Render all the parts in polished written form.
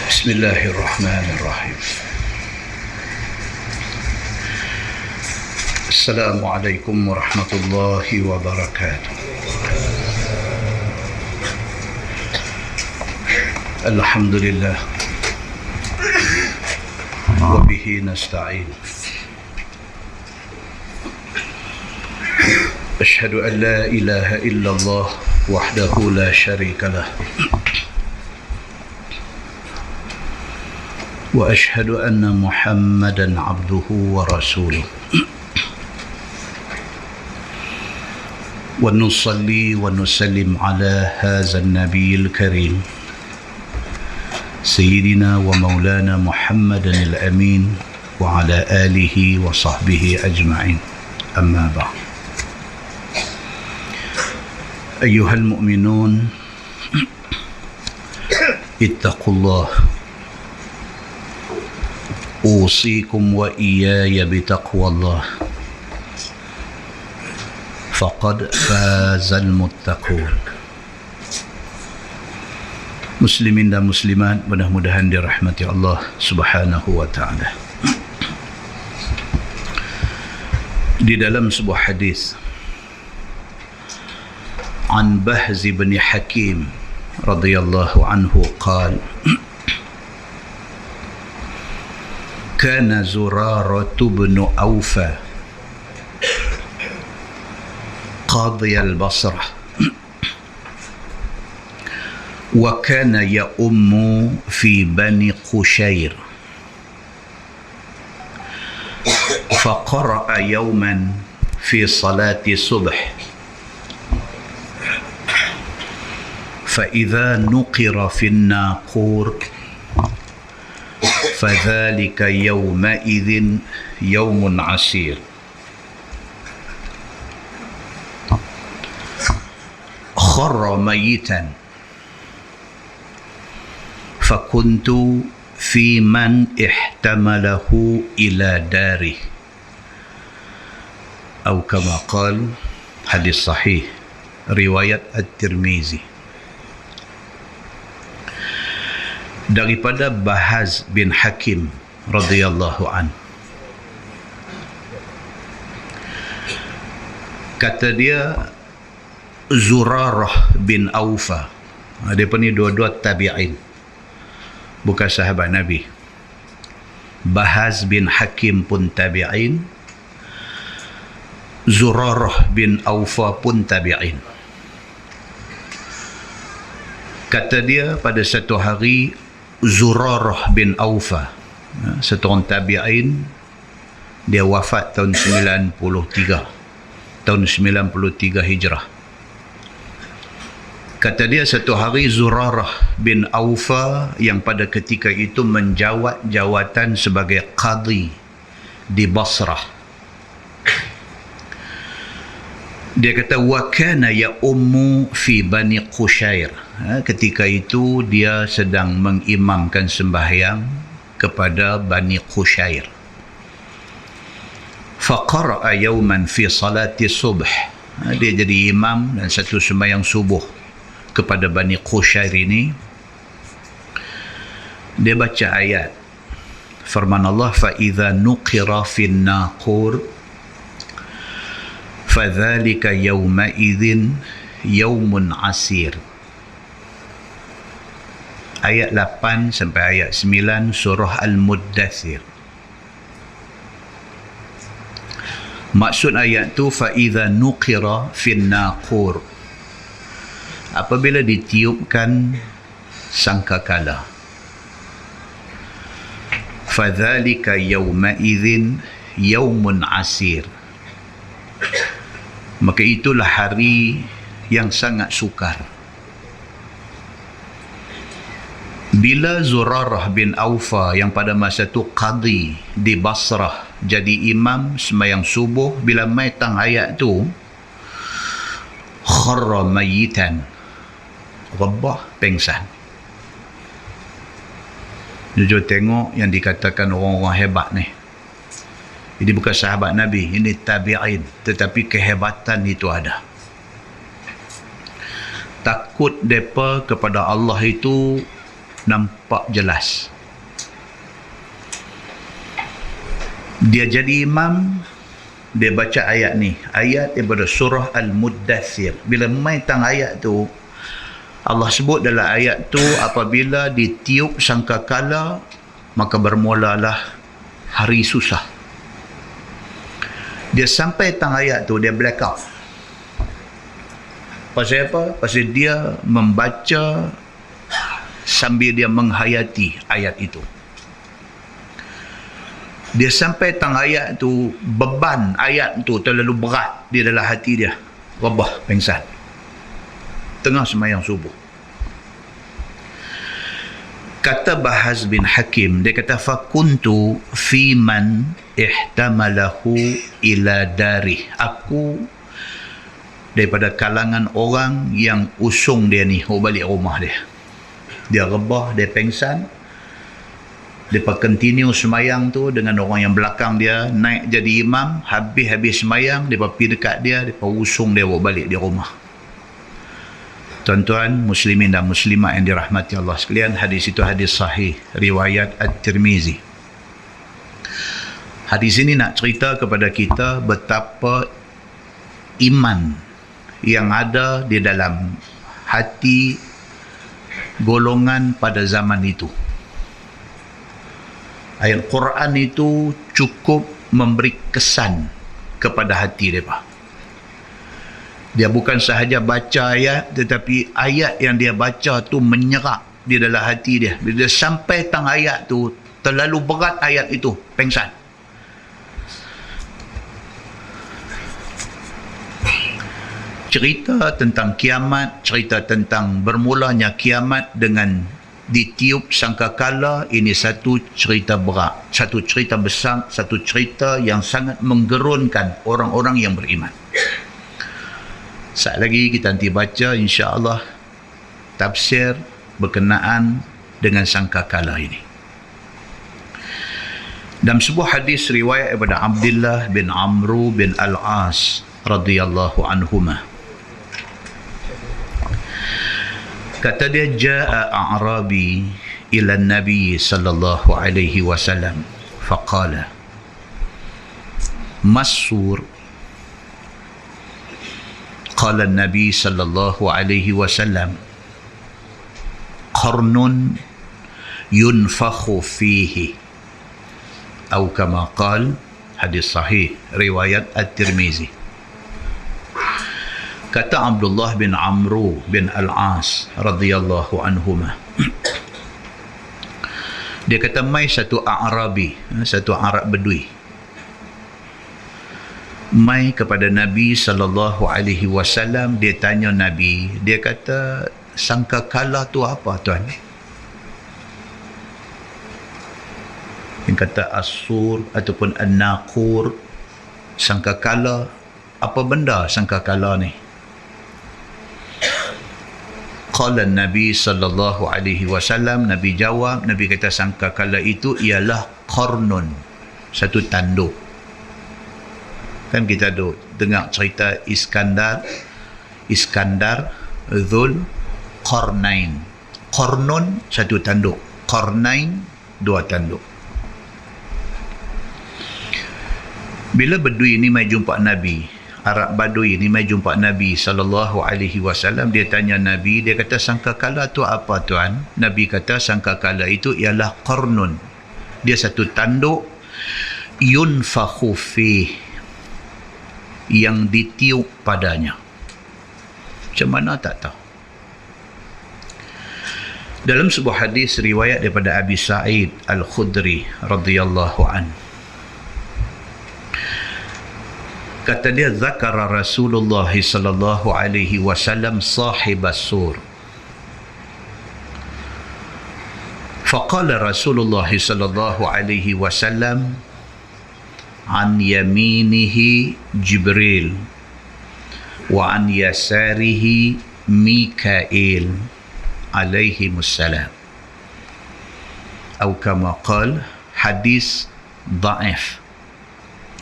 Bismillahirrahmanirrahim. Assalamualaikum warahmatullahi wabarakatuh. Alhamdulillah wa bihi nasta'in. Ashhadu an la ilaha illallah wahdahu la syarika lah. Wa ashhadu anna Muhammadan abduhu wa rasuluh. Wa nusalli wa nusallim ala hadzal nabiyil karim Sayyidina wa maulana Muhammadan al-amin wa ala alihi wa sahbihi ajma'in. Amma ba'd. Ayyuhal mu'minun, ittaqullah. أوصيكم وإياي بتقوى الله فقد فاز المتقون. Muslimin dan muslimat, mudah-mudahan dirahmati Allah Subhanahu wa taala. Di dalam sebuah hadis an Bahz bin Hakim radhiyallahu anhu qala kana Zurarah bin Awfa qadhi al-Basrah wa kana ya'ummu fi Bani Qushayr faqara'a yawman fi salati subh فإذا نقر في الناقور فذلك يومئذ يوم عسير. خر ميتا فكنت في من احتمله إلى داره أو كما قال. حديث صحيح رواية الترمذي. Daripada Bahz bin Hakim radhiyallahu an, kata dia Zurarah bin Awfa, dia ni dua-dua tabi'in, bukan sahabat Nabi. Bahz bin Hakim pun tabi'in, Zurarah bin Awfa pun tabi'in. Kata dia pada satu hari Zurarah bin Awfa, seorang tabi'in, dia wafat tahun 93 Hijrah. Kata dia satu hari Zurarah bin Awfa yang pada ketika itu menjawat jawatan sebagai qadhi di Basrah. Dia kata wa kana ya ummu fi Bani Qushayr. Ketika itu dia sedang mengimamkan sembahyang kepada Bani Qushayr. Faqara'a yawman fi salati subh. Dia jadi imam dan satu sembahyang subuh kepada Bani Qushayr ini. Dia baca ayat firman Allah, fa idza nuqira fin naqur fadzalika yawma idzin yaumun asir. Ayat 8 sampai ayat 9 surah Al-Muddathir. Maksud ayat tu fa idza nuqira fin naqur, apabila ditiupkan sangkakala. Fadzalika yawma idzin yaumun asir, maka itulah hari yang sangat sukar. Bila Zurarah bin Awfa yang pada masa itu qadhi di Basrah jadi imam sembahyang subuh, bila metang ayat tu kharra mayitan, rebah pengsan. Jujur tengok yang dikatakan orang-orang hebat ni. Ini bukan sahabat Nabi, ini tabi'in, tetapi kehebatan itu ada. Takut mereka kepada Allah itu nampak jelas. Dia jadi imam, dia baca ayat ni, ayat daripada surah Al-Muddathir. Bila main tang ayat tu, Allah sebut dalam ayat tu, apabila ditiup sangkakala, maka bermulalah hari susah. Dia sampai tang ayat tu, dia black out. Pasal apa? Pasal dia membaca sambil dia menghayati ayat itu. Dia sampai tang ayat tu, beban ayat tu terlalu berat di dalam hati dia. Rebah, pengsan. Tengah sembahyang subuh. Kata Bahaz bin Hakim, dia kata, fakuntu fi man ihtamalahu ila darih. Aku daripada kalangan orang yang usung dia ni balik rumah dia. Dia rebah, dia pengsan. Dia continue semayang tu dengan orang yang belakang dia naik jadi imam. Habis semayang, dia pergi dekat dia, dia usung dia balik di rumah. Tuan-tuan muslimin dan muslimat yang dirahmati Allah sekalian, hadis itu hadis sahih riwayat At-Tirmizi. Hadis ini nak cerita kepada kita betapa iman yang ada di dalam hati golongan pada zaman itu. Ayat Quran itu cukup memberi kesan kepada hati mereka. Dia bukan sahaja baca ayat, tetapi ayat yang dia baca tu menyerap di dalam hati dia. Bila dia sampai tang ayat tu, terlalu berat ayat itu, pengsan. Cerita tentang kiamat, cerita tentang bermulanya kiamat dengan ditiup sangkakala, ini satu cerita berat, satu cerita besar, satu cerita yang sangat menggerunkan orang-orang yang beriman. Saat lagi kita nanti baca insya-Allah tafsir berkenaan dengan sangkakala ini. Dalam sebuah hadis riwayat daripada Abdullah bin Amru bin Al-As radhiyallahu anhuma, kata dia, jaa a'rabi ila nabi sallallahu alaihi wasallam faqala masur. Qala nabi sallallahu alaihi wasallam qarnun yunfakhu fihi, atau kama qala, hadis sahih riwayat At-Tirmizi. Kata Abdullah bin Amru bin Al-As radhiyallahu anhuma, dia kata mai satu Arabi, satu Arab Bedui, mai kepada Nabi sallallahu alaihi wasallam. Dia tanya Nabi, dia kata, sangkakala tu apa tuan? Yang kata as-sur ataupun an-naqur, sangkakala, apa benda sangkakala ni? Qala Nabi sallallahu alaihi wasallam, Nabi jawab, Nabi kata sangkakala itu ialah qarnun, satu tanduk. Kan kita dengar cerita Iskandar Dzul Qarnain. Qarnun satu tanduk, Qarnain dua tanduk. Bila Bedui ni mai jumpa Nabi, Arab Badui ni mai jumpa Nabi sallallahu alaihi wasallam, dia tanya Nabi, dia kata sangkakala tu apa tuan? Nabi kata sangkakala itu ialah qarnun. Dia satu tanduk yunfakhu fih, yang ditiup padanya. Macam mana tak tahu. Dalam sebuah hadis riwayat daripada Abi Sa'id Al-Khudri radhiyallahu anhu, kata dia, zakara Rasulullah sallallahu alaihi wasallam sahib as-sur. Faqala Rasulullah sallallahu alaihi wasallam an yaminihi Jibril wa an yasarihi Mikail alaihi wassalam, atau kama qala, hadis dhaif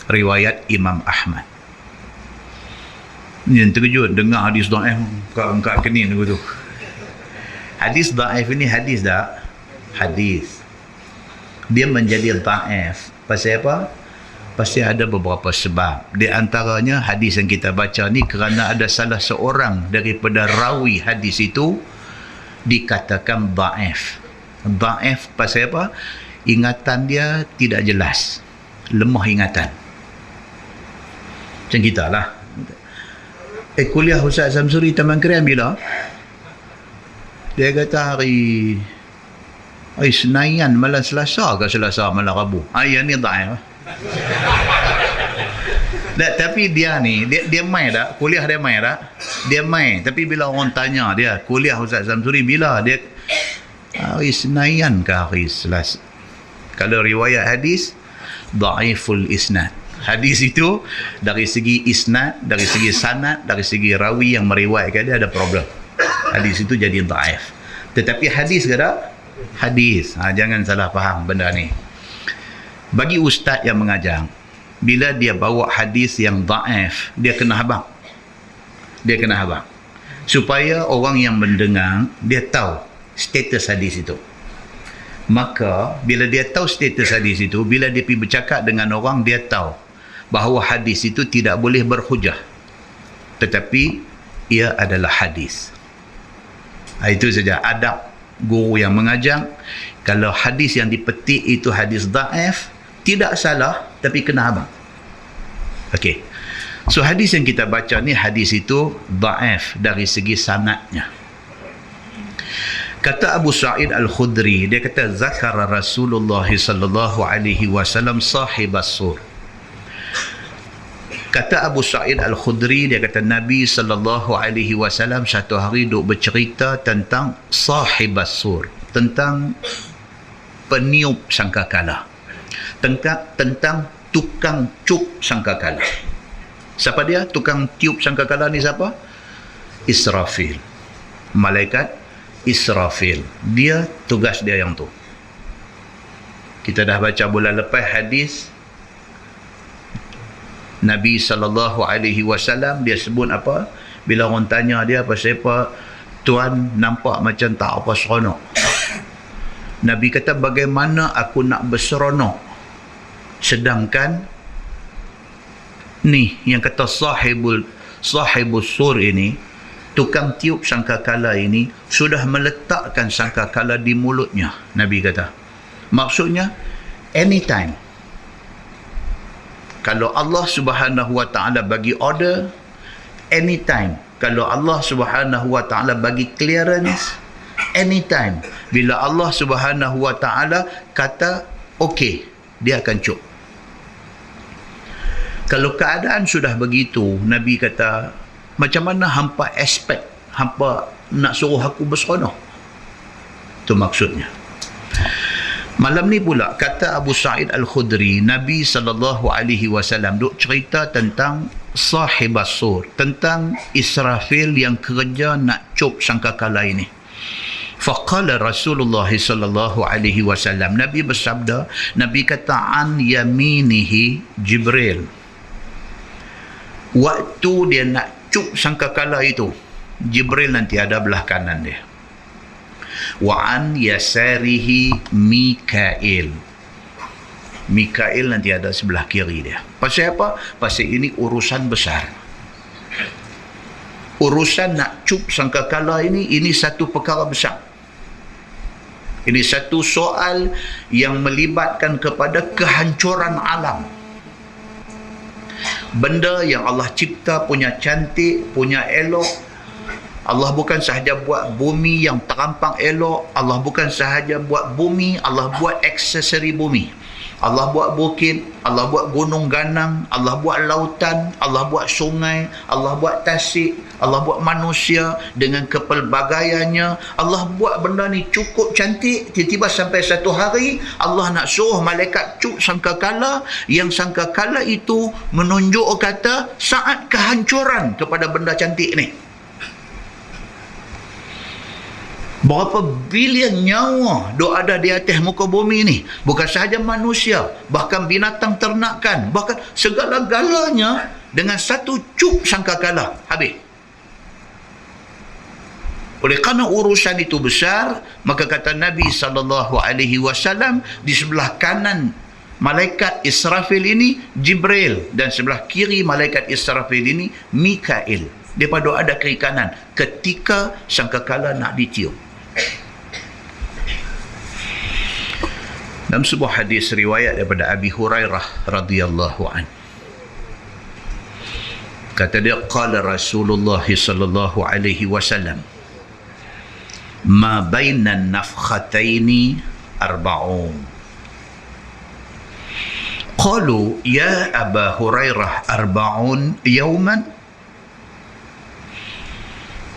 riwayat Imam Ahmad. Ni yang terkejut dengar hadis dhaif, angkat kening aku tu. Hadis dhaif ini hadis dah hadis. Dia menjadi dhaif. Pasal apa? Pasti ada beberapa sebab. Di antaranya hadis yang kita baca ni kerana ada salah seorang daripada rawi hadis itu dikatakan dhaif. Dhaif pasal apa? Ingatan dia tidak jelas. Lemah ingatan. Macam kita lah. Kuliah Ustaz Samsuri Taman Kerian bila? Dia kata hari Senayan malam Selasa ke Selasa malam Rabu. Yang ni dhaif. Tapi dia ni dia main tak? Kuliah dia main tak? Dia main. Tapi bila orang tanya dia, kuliah Ustaz Samsuri bila? Dia hari Senayan ke hari Selasa. Kalau riwayat hadis, dhaiful isnad. Hadis itu dari segi isnad, dari segi sanad, dari segi rawi yang meriwayatkan dia ada problem. Hadis itu jadi dhaif. Tetapi hadis ke tak? Hadis. Jangan salah faham benda ni. Bagi ustaz yang mengajar, bila dia bawa hadis yang dhaif, dia kena habang. Dia kena habang. Supaya orang yang mendengar, dia tahu status hadis itu. Maka, bila dia tahu status hadis itu, bila dia pergi bercakap dengan orang, dia tahu bahawa hadis itu tidak boleh berhujah. Tetapi, ia adalah hadis. Itu saja adab guru yang mengajar. Kalau hadis yang dipetik itu hadis dhaif, tidak salah, tapi kena habang. Okey. So, hadis yang kita baca ni, hadis itu dhaif dari segi sanadnya. Kata Abu Sa'id Al-Khudri, dia kata zakara Rasulullah sallallahu alaihi wasallam sahibas sur. Kata Abu Sa'id Al-Khudri, dia kata Nabi sallallahu alaihi wasallam satu hari duk bercerita tentang sahibas sur, tentang peniup sangkakala, tentang tukang cuk sangkakala. Siapa dia? Tukang tiup sangkakala ni siapa? Israfil. Malaikat Israfil. Dia tugas dia yang tu. Kita dah baca bulan lepas hadis Nabi SAW, dia sebut apa? Bila orang tanya dia pasal apa, Tuan nampak macam tak apa seronok. Nabi kata, bagaimana aku nak berseronok sedangkan ni yang kata sahibus sur ini, tukang tiup sangkakala ini sudah meletakkan sangkakala di mulutnya. Nabi kata, maksudnya anytime kalau Allah Subhanahu wa taala bagi order, anytime kalau Allah Subhanahu wa taala bagi clearance, anytime bila Allah Subhanahu wa taala kata okey, dia akan cuk. Kalau keadaan sudah begitu, Nabi kata, macam mana hampa expect, hampa nak suruh aku berseronok? Itu maksudnya. Malam ni pula, kata Abu Sa'id Al-Khudri, Nabi SAW duk cerita tentang sahibas sur, tentang Israfil yang kerja nak cup sangkakala ini. Faqala Rasulullah SAW, Nabi bersabda, Nabi kata, an yaminihi Jibril. Waktu dia nak cup sangkakala itu, Jibril nanti ada belah kanan dia. Wa an yasarihi Mikail. Mikail nanti ada sebelah kiri dia. Pasal apa? Pasal ini urusan besar. Urusan nak cup sangkakala ini satu perkara besar. Ini satu soal yang melibatkan kepada kehancuran alam. Benda yang Allah cipta punya cantik, punya elok. Allah bukan sahaja buat bumi yang terampang elok. Allah bukan sahaja buat bumi, Allah buat aksesori bumi. Allah buat bukit, Allah buat gunung ganang, Allah buat lautan, Allah buat sungai, Allah buat tasik, Allah buat manusia dengan kepelbagaiannya. Allah buat benda ni cukup cantik. Tiba-tiba sampai satu hari Allah nak suruh malaikat cuk sangkakala, yang sangkakala itu menunjuk kata saat kehancuran kepada benda cantik ni. Berapa bilion nyawa dok ada di atas muka bumi ni. Bukan sahaja manusia, bahkan binatang ternakan, bahkan segala-galanya dengan satu cup sangkakala habis. Oleh kerana urusan itu besar, maka kata Nabi SAW, di sebelah kanan malaikat Israfil ini Jibril, dan sebelah kiri malaikat Israfil ini Mikail. Daripada ada kiri kanan ketika sangkakala nak ditiup. Dalam sebuah hadis riwayat daripada Abi Hurairah radhiyallahu an, kata dia, qala Rasulullah sallallahu alaihi wasallam, ma baina an-nafkhataini arba'un. Qalu ya Aba Hurairah arba'un yawman?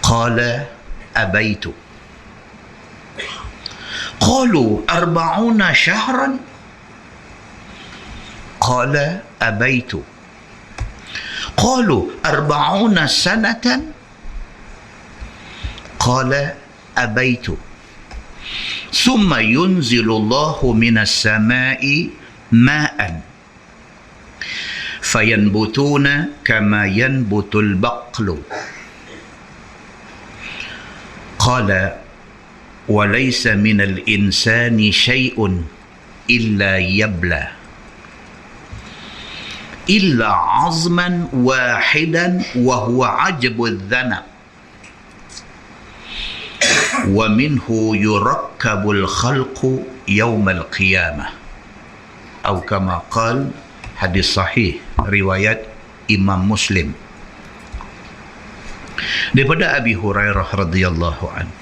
Qala abaitu. Qalu arba'una shahran? Qala abaitu. Qalu arba'una sanatan? Qala abaitu. Thumma yunzilu Allahu minas samai ma'an fayanbutuna kama yanbutul baqlu. Qala وليس من الإنسان شيء إلا يبلى إلا عظما واحدا وهو عجب الذنب ومنه يركب الخلق يوم القيامة أو كما قال. Hadis sahih riwayat Imam Muslim. Daripada Abi Hurairah radhiyallahu anhu,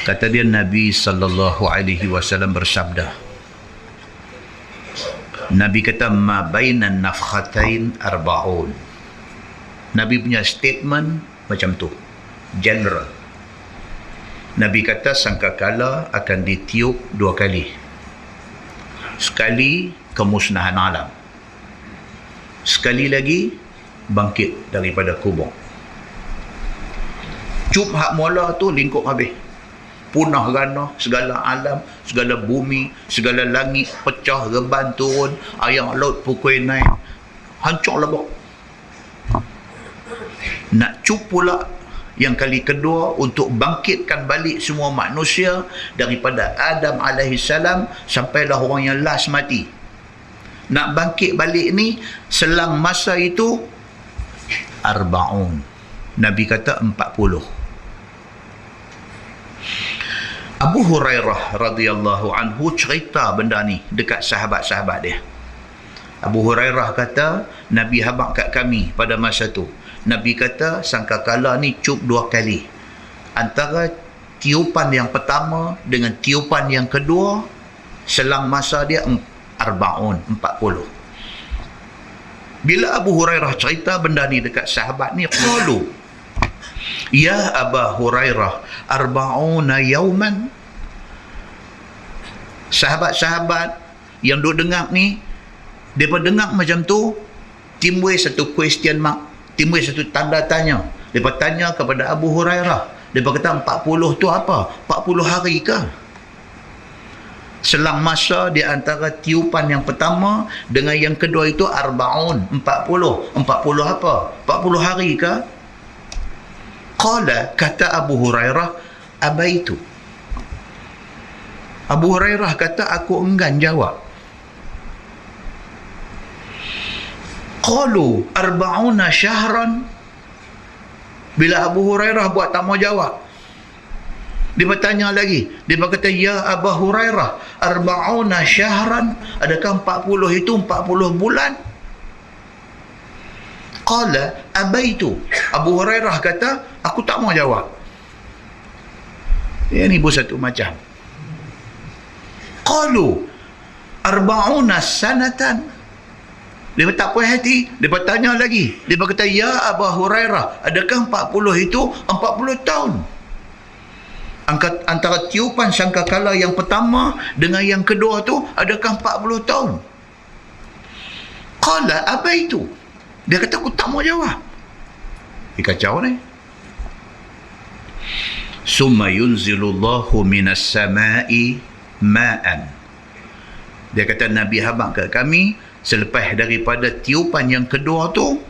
kata dia, Nabi sallallahu alaihi wasallam bersabda, Nabi kata, ma bainan nafkhatain arba'un. Nabi punya statement macam tu, general. Nabi kata sangkakala akan ditiup 2 kali. Sekali kemusnahan alam, sekali lagi bangkit daripada kubur. Cup hak mula tu lingkup habis, punah rana segala alam, segala bumi, segala langit pecah, reban turun, air laut pukul naik, hancur lebok. Nak cup pula yang kali kedua untuk bangkitkan balik semua manusia daripada Adam alaihissalam sampailah orang yang last mati. Nak bangkit balik ni selang masa itu arba'un. Nabi kata 40. Abu Hurairah radhiyallahu anhu cerita benda ni dekat sahabat-sahabat dia. Abu Hurairah kata, Nabi habaq kat kami pada masa tu. Nabi kata sangkakala ni cup 2 kali. Antara tiupan yang pertama dengan tiupan yang kedua, selang masa dia arba'un, 40. Bila Abu Hurairah cerita benda ni dekat sahabat ni, qalu ya Aba Hurairah arba'una yauman. Sahabat-sahabat yang duk dengar ni, mereka dengar macam tu, timbul satu question mark, timbul satu tanda tanya. Mereka tanya kepada Abu Hurairah, mereka kata 40 tu apa? 40 hari ke? Selang masa di antara tiupan yang pertama dengan yang kedua itu arba'un, 40. 40 apa? 40 hari ke? Qala, kata Abu Hurairah, abaitu. Abu Hurairah kata, aku enggan jawab. Qalu arba'una syahran. Bila Abu Hurairah buat tak mau jawab, dia bertanya lagi. Dia berkata, ya Abu Hurairah arba'una syahran, adakah 40 itu 40 bulan? Qala abaitu. Abu Hurairah kata, aku tak mau jawab. Ini pun satu macam. Qalu arba'una sanatan. Dia tak puas hati, dia bertanya lagi. Dia berkata, ya Abu Hurairah, adakah 40 itu 40 tahun? Antara tiupan sangkakala yang pertama dengan yang kedua tu, adakah 40 tahun? Qala abaitu. Dia kata, aku tak mau jawab. Dia kacau ni. Summa yunzilullahu minas samai ma'an. Dia kata, Nabi habaq kat kami, selepas daripada tiupan yang kedua tu,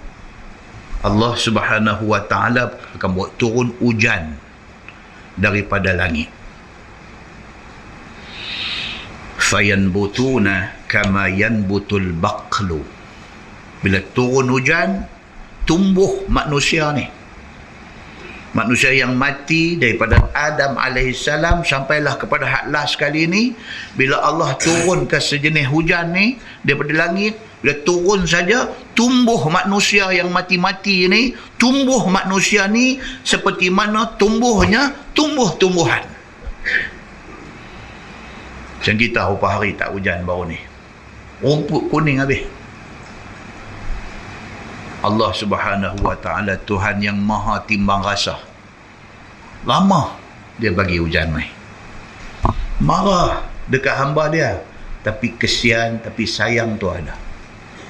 Allah Subhanahu wa ta'ala akan buat turun hujan daripada langit. Fayanbutuna kama yanbutul baqlu. Bila turun hujan, tumbuh manusia ni. Manusia yang mati daripada Adam alaihissalam sampailah kepada hak last kali ni, bila Allah turunkan sejenis hujan ni daripada langit, bila turun saja, tumbuh manusia yang mati-mati ni, tumbuh manusia ni seperti mana tumbuhnya tumbuh-tumbuhan. Macam kita beberapa hari tak hujan baru ni, rumput kuning habis. Allah Subhanahu wa ta'ala Tuhan yang maha timbang rasa. Lama dia bagi hujan mai. Marah dekat hamba dia, tapi kesian, tapi sayang tu ada.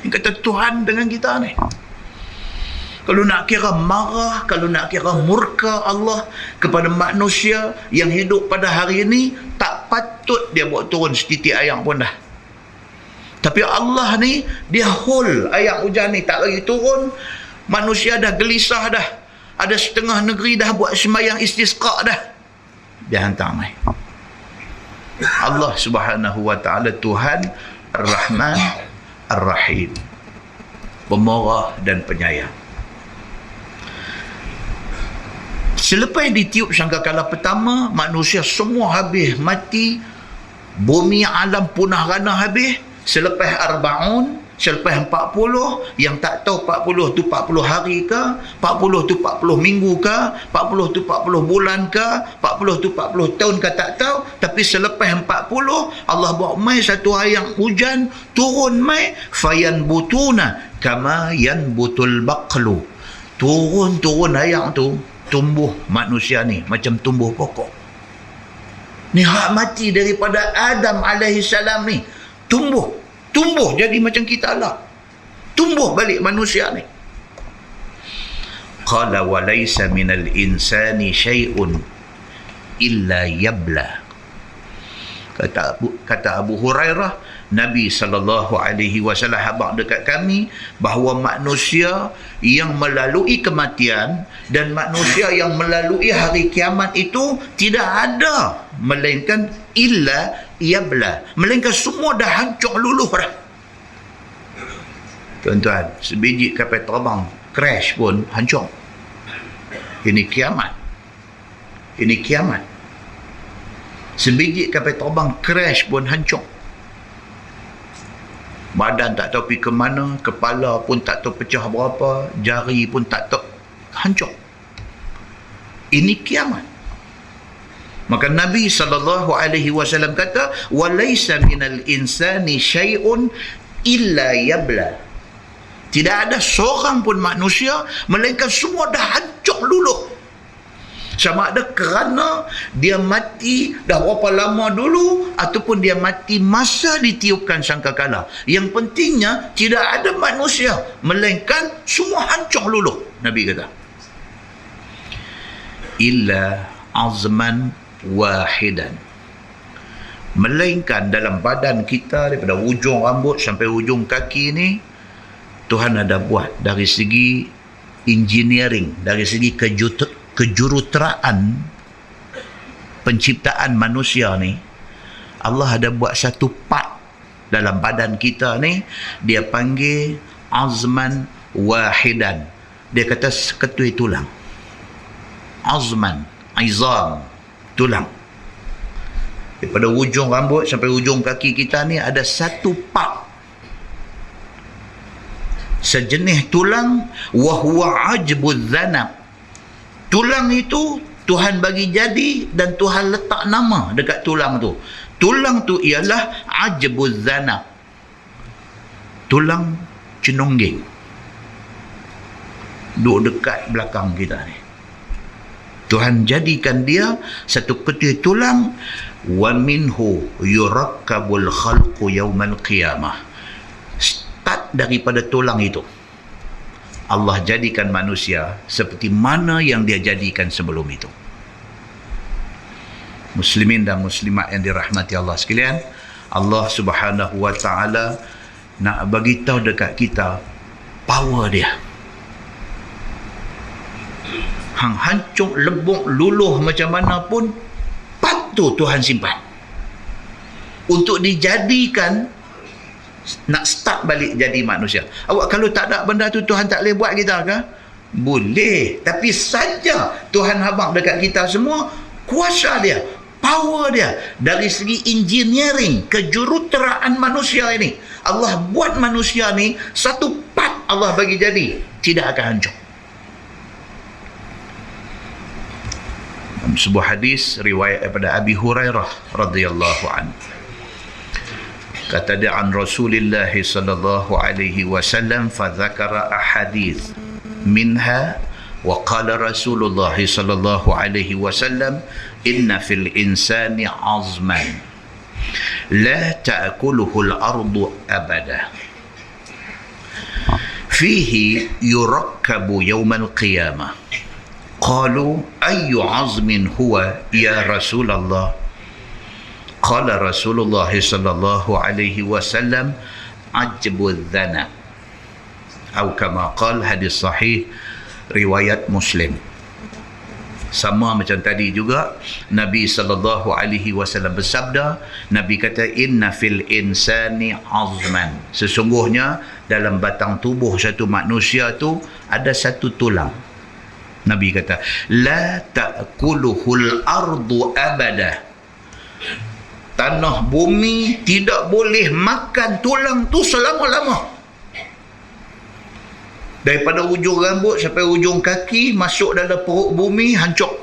Ini kata Tuhan dengan kita ni. Kalau nak kira marah, kalau nak kira murka Allah kepada manusia yang hidup pada hari ini, tak patut dia buat turun setitik air pun dah. Tapi Allah ni, dia hold air hujan ni tak bagi turun. Manusia dah gelisah dah. Ada setengah negeri dah buat sembahyang istisqa dah. Dia hantar mai. Allah Subhanahu wa ta'ala Tuhan Ar-Rahman Ar-Rahim, pemarah dan penyayang. Selepas ditiup sangkakala pertama, manusia semua habis mati, bumi alam punah rana habis. Selepas Arba'un, selepas 40, yang tak tahu 40 tu 40 hari ke, 40 tu 40 minggu ke, 40 tu 40 bulan ke, 40 tu 40 tahun ke, tak tahu. Tapi selepas 40, Allah buat mai satu ayang hujan, turun mai, fayanbutuna kama yanbutul baqlu. Turun ayang tu, tumbuh manusia ni macam tumbuh pokok. Ni hak mati daripada Adam alaihissalam ni, tumbuh jadi macam kita lah, tumbuh balik manusia ni. Qala wa laysa minal insani syai'un illa yabla. Kata Abu Hurairah, Nabi SAW habaq dekat kami bahawa manusia yang melalui kematian dan manusia yang melalui hari kiamat itu tidak ada melainkan illa yabla, melainkan semua dah hancur luluh dah. Tuan-tuan, sebiji kapal terbang crash pun hancur. Ini kiamat. Sebiji kapal terbang crash pun hancur. Badan tak tahu pergi ke mana, kepala pun tak tahu pecah berapa, jari pun tak tahu, hancur. Ini kiamat. Maka Nabi SAW kata, walaysa minal insani syai'un illa yabla. Tidak ada seorang pun manusia melainkan semua dah hancur luluh. Sama ada kerana dia mati dah berapa lama dulu ataupun dia mati masa ditiupkan sangkakala. Yang pentingnya tidak ada manusia melainkan semua hancur luluh. Nabi kata, illa azman wahidan, melainkan dalam badan kita daripada ujung rambut sampai ujung kaki ni, Tuhan ada buat dari segi engineering, dari segi kejuruteraan penciptaan manusia ni. Allah ada buat satu part dalam badan kita ni, dia panggil azman wahidan. Dia kata seketui tulang. Azman, izam, tulang. Daripada ujung rambut sampai ujung kaki kita ni ada satu part, sejenis tulang, wa huwa ajbuz zanab. Tulang itu Tuhan bagi jadi dan Tuhan letak nama dekat tulang tu. Tulang tu ialah ajbuz zanab, tulang cenongging, duduk dekat belakang kita ni. Tuhan jadikan dia satu ketui tulang. Wa minhu yurakkabul khalqu yaumal qiyamah. Start daripada tulang itu, Allah jadikan manusia seperti mana yang dia jadikan sebelum itu. Muslimin dan muslimat yang dirahmati Allah sekalian, Allah Subhanahu wa ta'ala nak bagi tahu dekat kita power dia. hang hancur, lebok, luluh macam mana pun, part tu Tuhan simpan untuk dijadikan nak start balik jadi manusia. Awak kalau tak ada benda tu, Tuhan tak boleh buat kita ke? Boleh, tapi saja Tuhan habaq dekat kita semua kuasa dia, power dia dari segi engineering, kejuruteraan manusia ini. Allah buat manusia ni satu part Allah bagi jadi, tidak akan hancur. Sebuah hadis riwayat daripada Abi Hurairah radhiyallahu anhu, kata dia an Rasulillah sallallahu alaihi wasallam, fa dzakara ahadits minha wa qala Rasulullah sallallahu alaihi wasallam, inna fil insani azman la ta'kuluhu al-ardu abada fihi yurakkabu yawm al-qiyamah. Qalu ayyu azmin huwa ya Rasulullah? Qala Rasulullah sallallahu alaihi wasallam, ajbu dzana, atau kama qala, hadis sahih riwayat Muslim. Sama macam tadi juga, Nabi sallallahu alaihi wasallam bersabda, Nabi kata inna fil insani azman, sesungguhnya dalam batang tubuh satu manusia tu ada satu tulang. Nabi kata la ta'kuluhul ardu abada, tanah bumi tidak boleh makan tulang tu selama-lama. Daripada ujung rambut sampai ujung kaki, masuk dalam perut bumi, hancur.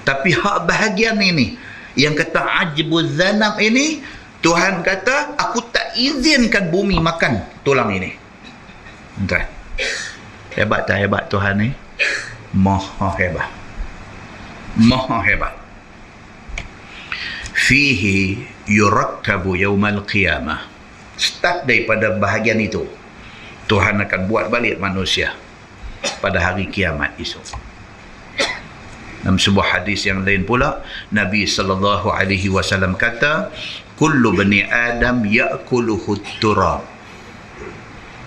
Tapi hak bahagian ini, yang kata ajbuz zanab ini, Tuhan kata aku tak izinkan bumi makan tulang ini. Tuan, hebat tak hebat Tuhan ni? Maha hebat, maha hebat. Fihi yurakkabu yaumal qiyamah, start daripada bahagian itu Tuhan akan buat balik manusia pada hari kiamat esok. Dalam sebuah hadis yang lain pula, Nabi sallallahu alaihi wasallam kata, kullu bani Adam ya'kuluhu turab.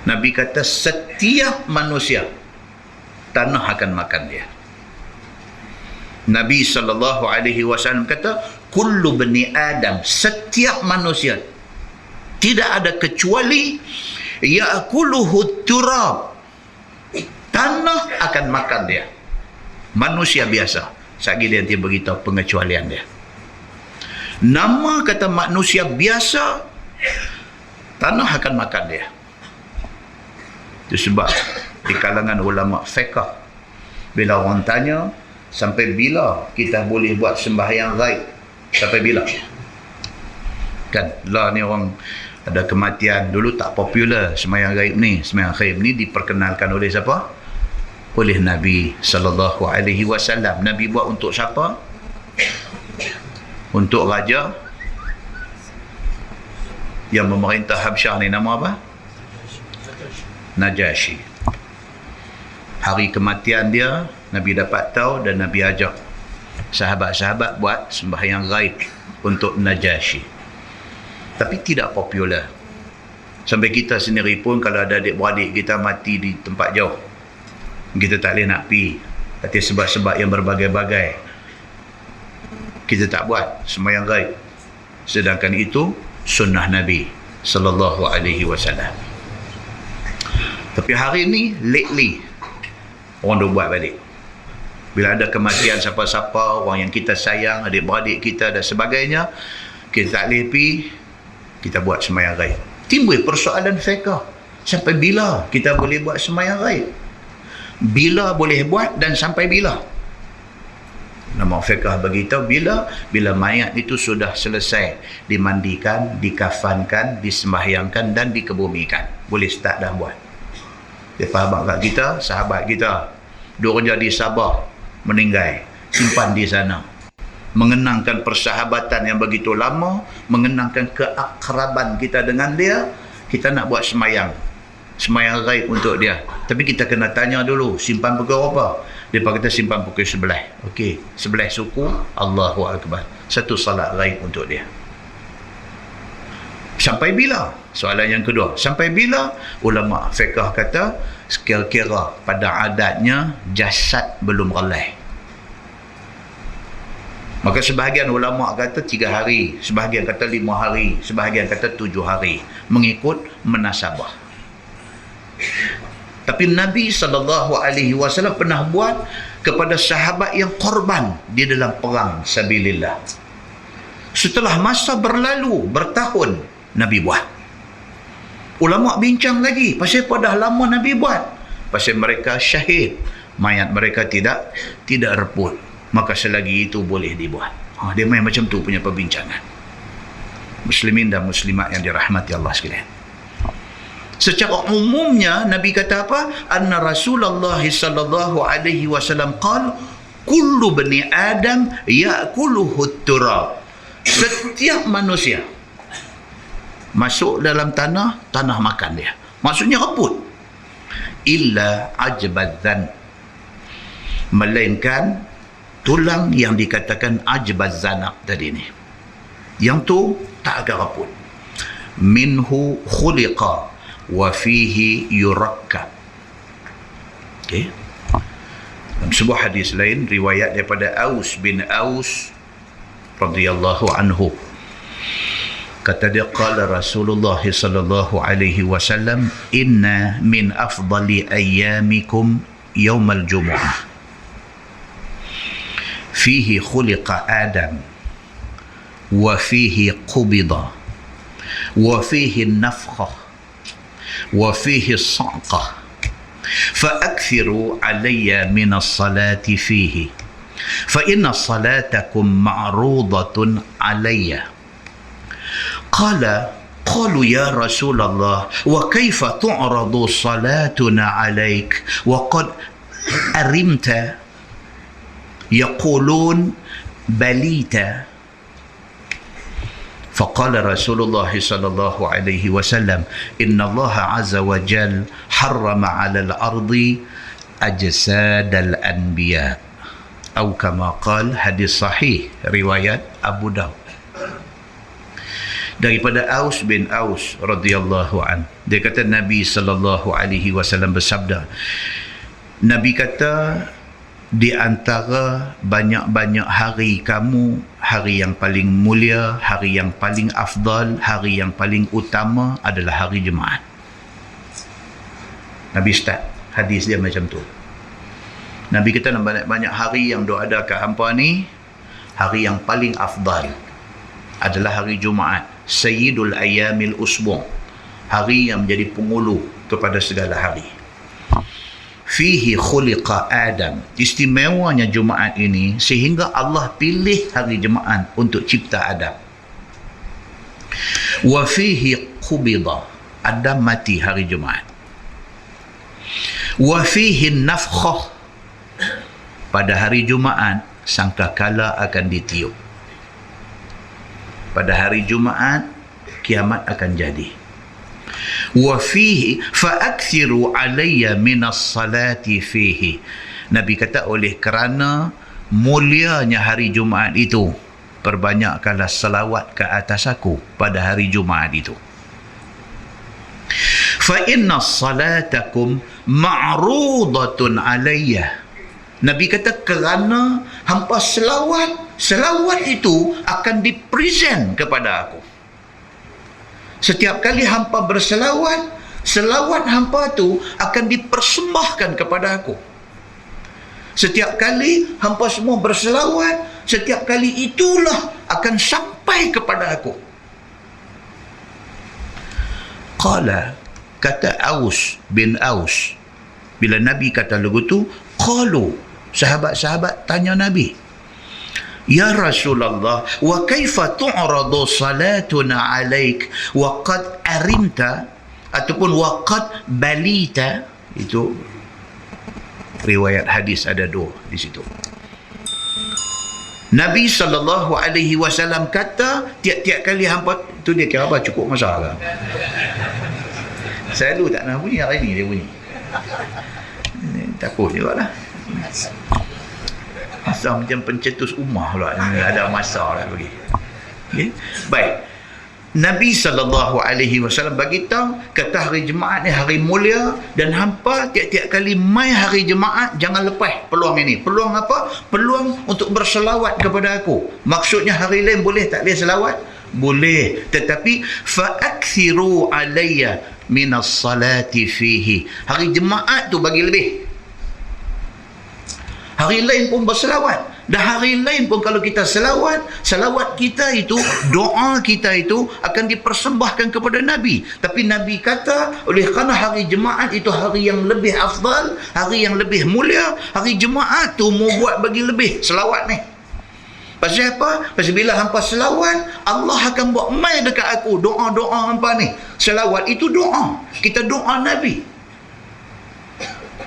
Nabi kata setiap manusia tanah akan makan dia. Nabi sallallahu alaihi wasallam kata kullu bani Adam, setiap manusia tidak ada kecuali ya'kuluhu turab, tanah akan makan dia. Manusia biasa, sekali dia nanti beritahu pengecualian dia. Nama kata manusia biasa, tanah akan makan dia. Itu sebab di kalangan ulama fiqh, bila orang tanya sampai bila kita boleh buat sembahyang ghaib, sampai bila, kan lah ni orang ada kematian, dulu tak popular sembahyang ghaib ni. Sembahyang ghaib ni diperkenalkan oleh siapa? Oleh Nabi sallallahu alaihi wasallam. Nabi buat untuk siapa? Untuk raja yang memerintah Habsyah ni, nama apa? Najashi. Hari kematian dia, Nabi dapat tahu dan Nabi ajak sahabat-sahabat buat sembahyang ghaib untuk Najashi. Tapi tidak popular. Sampai kita sendiri pun kalau ada adik-beradik kita mati di tempat jauh, kita tak boleh nak pergi. Tapi sebab-sebab yang berbagai-bagai, kita tak buat sembahyang ghaib. Sedangkan itu sunnah Nabi sallallahu alaihi wasallam. Tapi hari ni lately orang dah buat balik. Bila ada kematian siapa-siapa, orang yang kita sayang, adik-beradik kita dan sebagainya, kita tak boleh pergi, kita buat sembahyang ghaib. Timbul persoalan fiqh, sampai bila kita boleh buat sembahyang ghaib? Bila boleh buat dan sampai bila? Nama fiqh beritahu bila mayat itu sudah selesai dimandikan, dikafankan, disembahyangkan dan dikebumikan, boleh start dah buat. Dia faham kat kita, sahabat kita duk kerja di Sabah, meninggal, simpan di sana, mengenangkan persahabatan yang begitu lama, mengenangkan keakraban kita dengan dia. Kita nak buat sembahyang ghaib untuk dia, tapi kita kena tanya dulu, simpan pukul apa? Dia kata simpan pukul 11. Okey, 11 suku, Allahu Akbar, satu salat ghaib untuk dia. Sampai bila? Soalan yang kedua. Sampai bila? Ulama fiqh kata kira-kira pada adatnya jasad belum relai. Maka sebahagian ulama kata 3 hari, sebahagian kata 5 hari, sebahagian kata 7 hari, mengikut menasabah. Tapi Nabi SAW pernah buat kepada sahabat yang korban di dalam perang sabilillah. Setelah masa berlalu bertahun, Nabi buat. Ulama bincang lagi pasal apa dah lama Nabi buat. Pasal mereka syahid, mayat mereka tidak reput, maka selagi itu boleh dibuat. Dia main macam tu punya perbincangan. Muslimin dan muslimat yang dirahmati Allah sekalian. Secara umumnya Nabi kata apa? Anna Rasulullah sallallahu alaihi wasallam qala kullu bani Adam ya'kuluhu turab. Setiap manusia masuk dalam tanah makan dia. Maksudnya reput. Illa ajbadzan. Melainkan tulang yang dikatakan ajbazzanak tadi ni. Yang tu tak akan reput. Minhu khuliqa wa fihi yurakkab. Okey. Dalam sebuah hadis lain riwayat daripada Aus bin Aus radhiyallahu anhu, kata dia, qala Rasulullah sallallahu alaihi wasallam, inna min afdali ayyamikum yaumal jumu'ah fihi khuliqa Adam wa fihi qubida wa fihi nafkhah wa fihi sa'qah فأكثروا علي من الصلاة فيه فإن صلاتكم معروضة علي. قالوا يا رسول الله وكيف تعرض صلاتنا عليك وقد أرمت يقولون بليت. فقال رسول الله صلى الله عليه وسلم إن الله عز وجل حرم على الأرض أجساد الأنبياء أو كما قال. Hadis sahih riwayat Abu Daud daripada Aus bin Aus radhiyallahu an. Dia kata Nabi sallallahu alaihi wasallam bersabda, Nabi kata, di antara banyak-banyak hari kamu, hari yang paling mulia, hari yang paling afdal, hari yang paling utama adalah hari Jumaat. Nabi start hadis dia macam tu. Nabi kata banyak-banyak hari yang ada kat hampa ni, hari yang paling afdal adalah hari Jumaat, Sayyidul Ayyamil Usbu', hari yang menjadi pengulu kepada segala hari. Fihi khuliqa Adam. Istimewanya Jumaat ini sehingga Allah pilih hari Jumaat untuk cipta Adam. Wa fihi qubida. Adam mati hari Jumaat. Wa fihi nafkhah. Pada hari Jumaat sangkakala akan ditiup. Pada hari Jumaat kiamat akan jadi. Wa fihi fa'akthiru alayya minas salati fihi. Nabi kata oleh kerana mulianya hari Jumaat itu, perbanyakkanlah selawat ke atas aku pada hari Jumaat itu. Fa inna salatakum ma'rudatun alayya. Nabi kata kerana hampa selawat itu akan dipresent kepada aku. Setiap kali hampa berselawat, selawat hampa tu akan dipersembahkan kepada aku. Setiap kali hampa semua berselawat, setiap kali itulah akan sampai kepada aku. Qala, kata Aus bin Aus, bila Nabi kata lagu tu, qalu, sahabat-sahabat tanya Nabi, Ya Rasulullah, wa kaifa tu'radu salatuna alaik wa qad arimta, ataupun wa qad balita. Itu riwayat hadis ada dua di situ. Nabi SAW kata tiap-tiap kali hampa tu, dia kira apa, cukup masalah. Selalu tak nak bunyi, hari ni dia bunyi. Takut juga lah. Masa macam pencetus rumah pula, ada masa lah bagi. Okay? Baik. Nabi SAW bagi tahu kata hari Jumaat ni hari mulia, dan hampa tiap-tiap kali mai hari Jumaat jangan lepas peluang ini. Peluang apa? Peluang untuk berselawat kepada aku. Maksudnya hari lain boleh tak boleh selawat? Boleh, tetapi fa'akthiru alayya minas salati fihi. Hari Jumaat tu bagi lebih. Hari lain pun berselawat. Dan hari lain pun kalau kita selawat kita itu, doa kita itu akan dipersembahkan kepada Nabi. Tapi Nabi kata, oleh kerana hari Jumaat itu hari yang lebih afdal, hari yang lebih mulia, hari Jumaat tu mau buat bagi lebih selawat ni. Pasal apa? Pasal bila hampa selawat, Allah akan buat mai dekat aku doa-doa hampa ni. Selawat itu doa. Kita doa Nabi.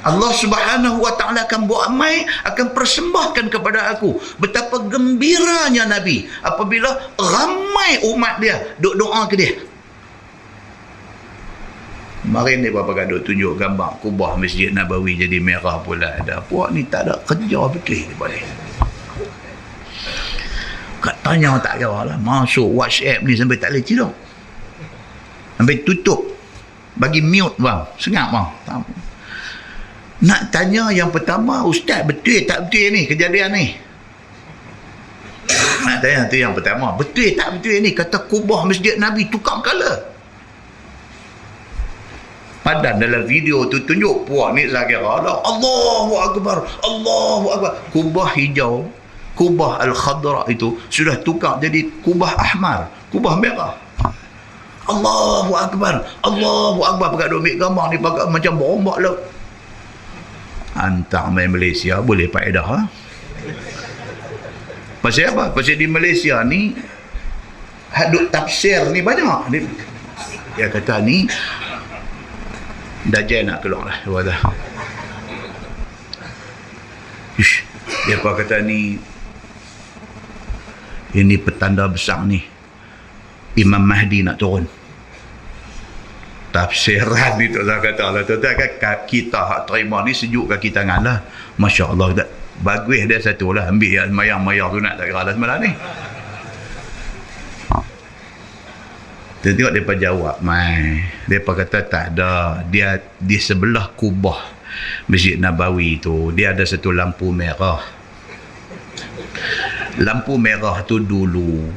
Allah Subhanahu wa ta'ala akan buat mai, akan persembahkan kepada aku. Betapa gembiranya Nabi apabila ramai umat dia duk doa ke dia. Kemarin ni Bapa Gaduh tunjuk gambar kubah Masjid Nabawi jadi merah pula. Ada puak ni tak ada kerja betul ni balik. Katanya tak kira lah, masuk WhatsApp ni sampai tak boleh tidur, sampai tutup, bagi mute bang, sengap bang. Nak tanya yang pertama, Ustaz betul tak betul ni kejadian ni? Nak tanya tu yang pertama, betul tak betul ni kata kubah Masjid Nabi tukar kala? Padan dalam video tu tunjuk puak ni saya kira Allahu Akbar, Allahu Akbar. Kubah hijau, kubah Al-Khadra itu sudah tukar jadi kubah ahmar, kubah merah. Allahu Akbar, Allahu Akbar. Pakai duk ambil gambar ni pakai macam berombak laut. Hantar main Malaysia boleh faedah ha? Pasal apa? Pasal di Malaysia ni hadut tafsir ni banyak. Dia kata ni Dajjal nak keluar lah. Dia kata ni ini petanda besar ni, Imam Mahdi nak turun. Tafsiran ni tu saya kata lah, kita hak terima ni sejuk ke kita ngalah. Masya Allah, bagus dia satu lah, ambil yang mayang-mayang tu nak tak kira lah semalam ni. Dia tengok mereka jawab mereka kata tak ada, dia di sebelah kubah Masjid Nabawi tu dia ada satu lampu merah. Lampu merah tu dulu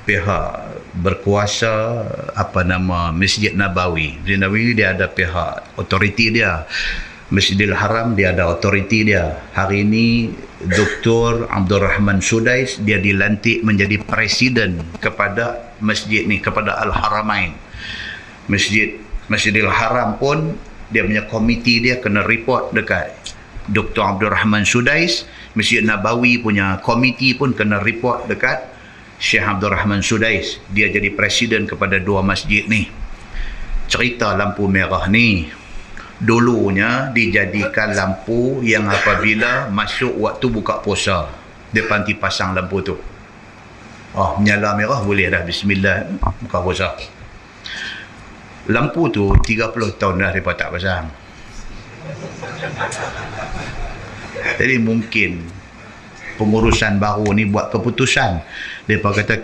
pihak berkuasa Masjid Nabawi. Masjid Nabawi dia ada pihak otoriti dia. Masjidil Haram dia ada otoriti dia. Hari ini Dr. Abdul Rahman Sudais dia dilantik menjadi presiden kepada masjid ni, kepada Al-Haramain. Masjidil Haram pun dia punya komiti dia kena report dekat Dr. Abdul Rahman Sudais. Masjid Nabawi punya komiti pun kena report dekat Syekh Abdul Rahman Sudais. Dia jadi presiden kepada dua masjid ni. Cerita lampu merah ni dulunya dijadikan lampu yang apabila masuk waktu buka puasa dia panti pasang lampu tu. Menyala merah boleh dah bismillah buka puasa. Lampu tu 30 tahun dah mereka tak pasang. Jadi mungkin pengurusan baru ni buat keputusan, mereka kata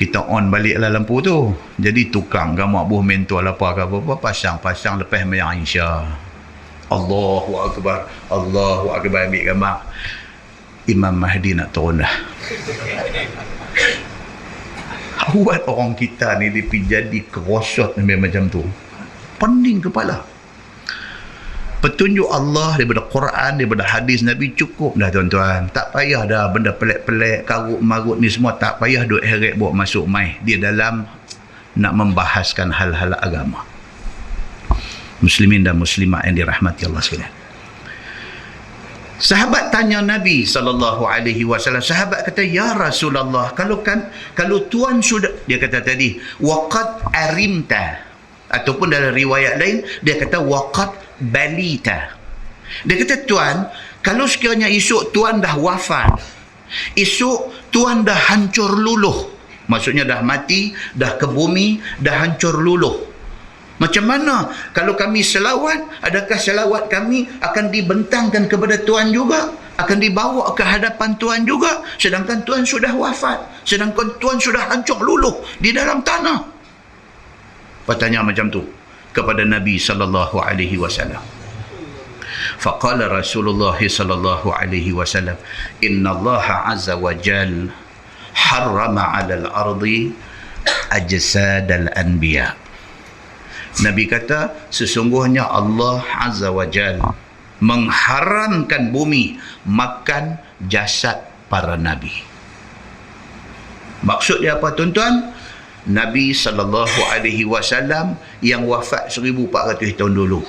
kita on baliklah lampu tu. Jadi tukang gambar buh mentor apa ke apa, pasang lepas mayang Aisyah. Allahu Akbar, Allahu Akbar, ambil gambar. Imam Mahdi nak turun dah. Buat orang kita ni jadi kerosot macam tu. Pening kepala. Petunjuk Allah daripada Quran, daripada hadis Nabi cukup dah tuan-tuan. Tak payah dah benda pelik-pelik, karut-marut ni semua tak payah duk heret buat masuk mai. Dia dalam nak membahaskan hal-hal agama. Muslimin dan muslimat yang dirahmati Allah sekalian. Sahabat tanya Nabi SAW. Sahabat kata, ya Rasulullah, kalau tuan sudah, dia kata tadi, waqad arimta, ataupun dalam riwayat lain dia kata waqad balita. Dia kata, tuan, kalau sekiranya esok tuan dah wafat, esok tuan dah hancur luluh, maksudnya dah mati, dah ke bumi, dah hancur luluh, macam mana kalau kami selawat? Adakah selawat kami akan dibentangkan kepada tuan juga? akan dibawa ke hadapan Tuhan juga, sedangkan Tuhan sudah wafat, sedangkan Tuhan sudah hancur luluh di dalam tanah. Bertanya macam tu kepada Nabi sallallahu alaihi wasallam. Faqala Rasulullah sallallahu alaihi wasallam, "Inna Allah azza wa jalla harrama 'alal ardi ajsad al-anbiya." Nabi kata, sesungguhnya Allah azza wa jalla mengharamkan bumi makan jasad para nabi. Maksud dia apa tuan-tuan? Nabi SAW yang wafat 1400 tahun dulu.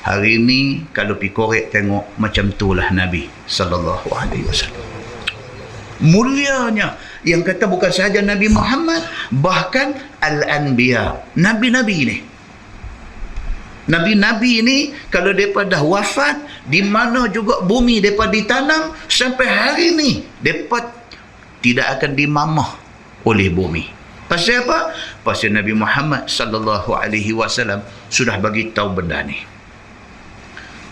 Hari ini kalau pergi korek tengok, macam itulah Nabi SAW. Mulianya, yang kata bukan sahaja Nabi Muhammad, bahkan Al-Anbiya, Nabi-Nabi ni. Nabi-Nabi ini kalau mereka dah wafat, di mana juga bumi mereka ditanam, sampai hari ini mereka tidak akan dimamah oleh bumi. Pasal apa? Pasal Nabi Muhammad sallallahu alaihi wasallam sudah bagi tahu benda ni.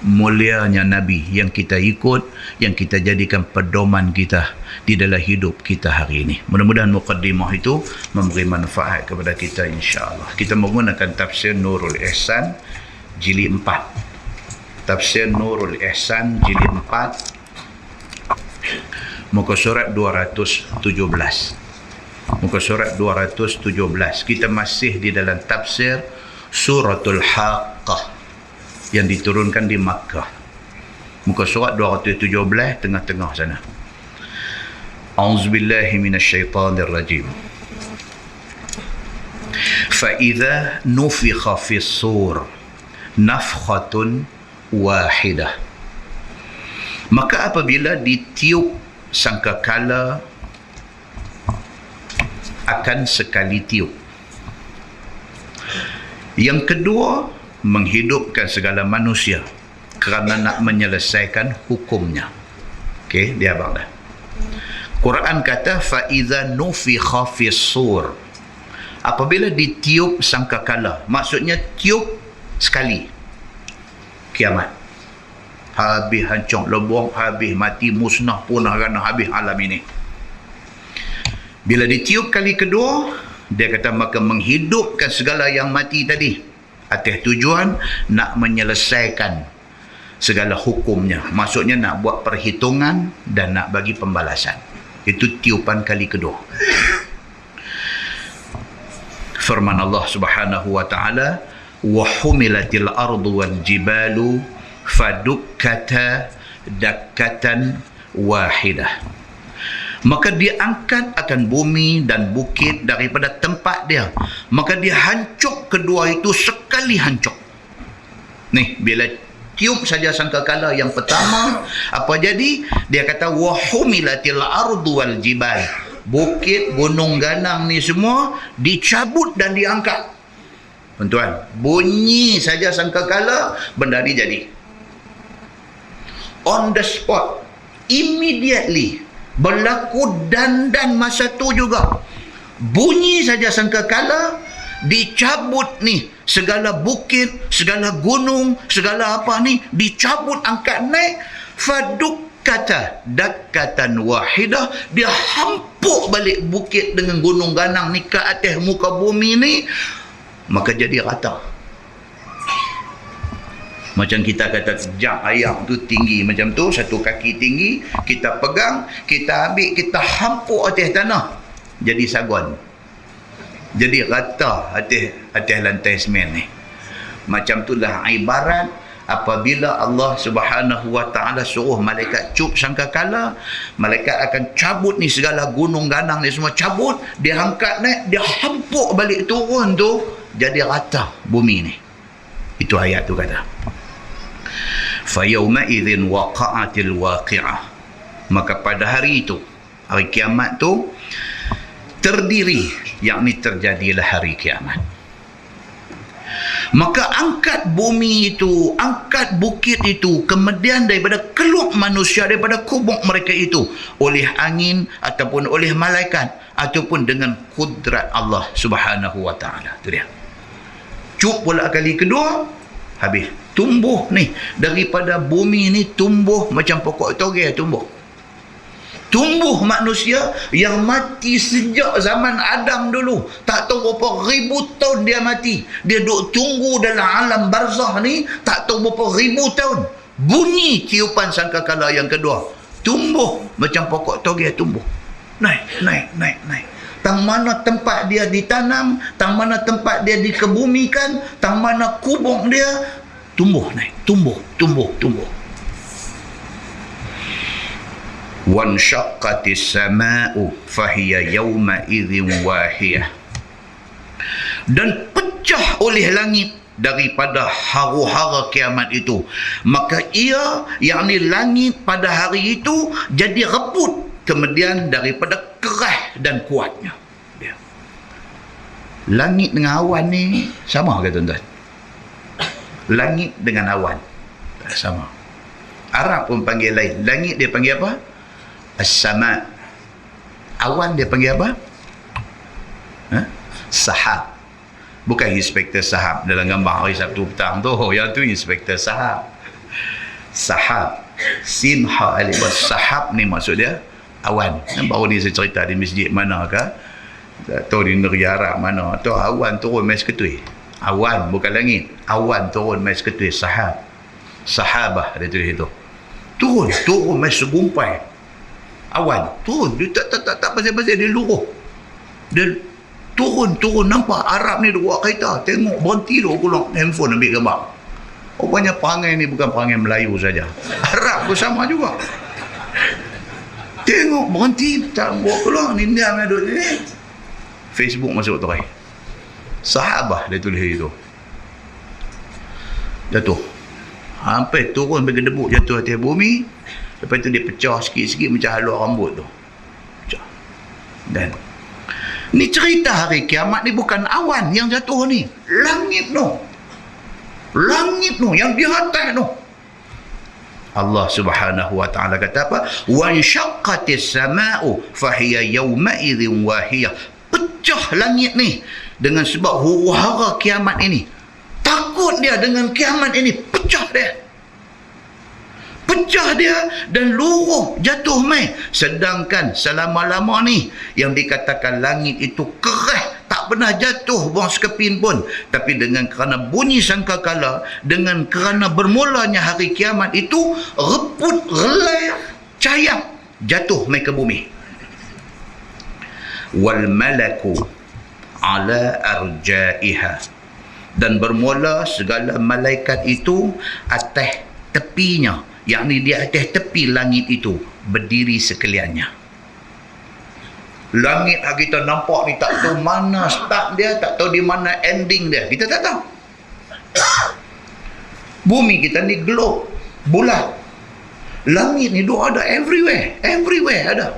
Mulianya Nabi yang kita ikut, yang kita jadikan pedoman kita di dalam hidup kita hari ini. Mudah-mudahan muqaddimah itu memberi manfaat kepada kita, insya-Allah. Kita menggunakan tafsir Nurul Ihsan jilid 4. Tafsir Nurul Ihsan jilid 4, muka surat 217. Muka surat 217. Kita masih di dalam tafsir Suratul Haqqah yang diturunkan di Makkah. Muka surat 217, tengah-tengah sana. A'udzubillahi minasyaitanirrajim. Fa-idza nufikha fis-sur nafkhatun wahidah. Maka apabila ditiup sangkakala akan sekali tiup. Yang kedua, menghidupkan segala manusia kerana nak menyelesaikan hukumnya. Okey, dia abang dah. Quran kata fa-idza nufikha fis-sur. Apabila ditiup sangkakala, maksudnya tiup sekali. Kiamat. Habis hancur lebur, habis mati, musnah, punah kerana habis alam ini. Bila ditiup kali kedua, dia kata maka menghidupkan segala yang mati tadi, atas tujuan nak menyelesaikan segala hukumnya. Maksudnya nak buat perhitungan dan nak bagi pembalasan. Itu tiupan kali kedua. Firman Allah Subhanahu wa taala, wa humilatil ardu wal jibalu fadukkata dakkatan wahidah. Maka dia angkat akan bumi dan bukit daripada tempat dia. Maka dia hancur kedua itu sekali hancur. Ni, bila tiup saja sangkakala yang pertama, apa jadi? Dia kata, wahumilatil ardu wal jibal. Bukit, gunung ganang ni semua dicabut dan diangkat. Tuan-tuan, bunyi saja sangkakala, benda ni jadi. On the spot, immediately, berlaku dan masa tu juga. Bunyi saja sangkakala, dicabut ni segala bukit, segala gunung, segala apa ni dicabut, angkat naik. Fadukkata dakkatan wahidah. Dia hampuk balik bukit dengan gunung ganang ni ke atas muka bumi ni, maka jadi rata. Macam kita kata jak ayam tu tinggi macam tu, satu kaki tinggi, kita pegang, kita ambil, kita hampuk atas tanah, jadi sagon. Jadi rata atas lantai semen ni. Macam itulah ibarat apabila Allah Subhanahu wa taala suruh malaikat cup sangkakala, malaikat akan cabut ni segala gunung ganang ni semua, cabut, dia angkat naik, dia hampuk balik turun tu, jadi rata bumi ni. Itu ayat tu kata. Fayawma idzin waqa'atil waqi'ah. Maka pada hari itu, hari kiamat tu terdiri, yakni terjadilah hari kiamat. Maka angkat bumi itu, angkat bukit itu, kemudian daripada keluar manusia daripada kubur mereka itu oleh angin ataupun oleh malaikat ataupun dengan kudrat Allah Subhanahu wa taala. Itu dia. Cuk pula kali kedua, Habis. Tumbuh ni. Daripada bumi ni tumbuh macam pokok toge tumbuh. Tumbuh manusia yang mati sejak zaman Adam dulu. Tak tahu berapa ribu tahun dia mati. Dia duk tunggu dalam alam barzah ni. Tak tahu berapa ribu tahun. Bunyi tiupan sangkakala yang kedua. Tumbuh macam pokok toge tumbuh. Naik. Tang mana tempat dia ditanam, tang mana tempat dia dikebumikan, tang mana kubur dia, tumbuh naik, tumbuh. Wanshaqqatis sama'u fahiya yawma idzin wahiyah. Dan pecah oleh langit daripada huru-hara kiamat itu. Maka ia, yakni langit pada hari itu jadi rebut kemudian daripada keras dan kuatnya. Langit dengan awan ni sama ke tuan-tuan? Langit dengan awan sama. Arab pun panggil lain. Langit dia panggil apa? As-sama. Awan dia panggil apa? Sahab. Bukan inspektor sahab dalam gambar hari Sabtu petang tu. Yang tu inspektor sahab. Sahab. Sinha alif. Sahab ni maksud dia awan. Baru ni saya cerita di masjid mana ke, tak tahu di negeri Arab mana, tu awan turun mai seketui. Awan bukan langit, awan turun mai seketui. Sahabah dia tulis itu. Turun mai segumpai. Awan turun, dia tak pasal-pasal, dia luruh. Dia turun nampak Arab ni buat kereta, tengok berhenti tu pulang handphone ambil gambar. Rupanya perangai ni bukan perangai Melayu saja, Arab pun sama juga. Tengok berhenti, tak buat keluar ni, dia main duduk ni. Facebook masuk terai. Sahabah dia tulis itu. Jatuh. Sampai turun bagi debuk jatuh atas bumi. Lepas tu dia pecah sikit-sikit macam halus rambut tu. Pecah. Dan ni cerita hari kiamat ni bukan awan yang jatuh ni. Langit tu. Yang di atas tu. Allah Subhanahu wa taala kata apa? Wanshaqqatis sama'u fahiya yawma idzin wahiyah. Pecah langit ni dengan sebab huru-hara kiamat ini. Takut dia dengan kiamat ini, pecah dia dan luruh jatuh mai. Sedangkan selama-lama ni yang dikatakan langit itu keras, tak pernah jatuh buang sekepin pun. Tapi dengan kerana bunyi sangkakala, dengan kerana bermulanya hari kiamat itu, reput, relai, cayak, jatuh mai ke bumi. Wal malaku ala arja'iha. Dan bermula segala malaikat itu atas tepinya, yakni di atas tepi langit itu berdiri sekaliannya. Langit yang kita nampak ni tak tahu mana start dia, tak tahu di mana ending dia, kita tak tahu. Bumi kita ni globe, bulat. Langit ni dia ada everywhere ada.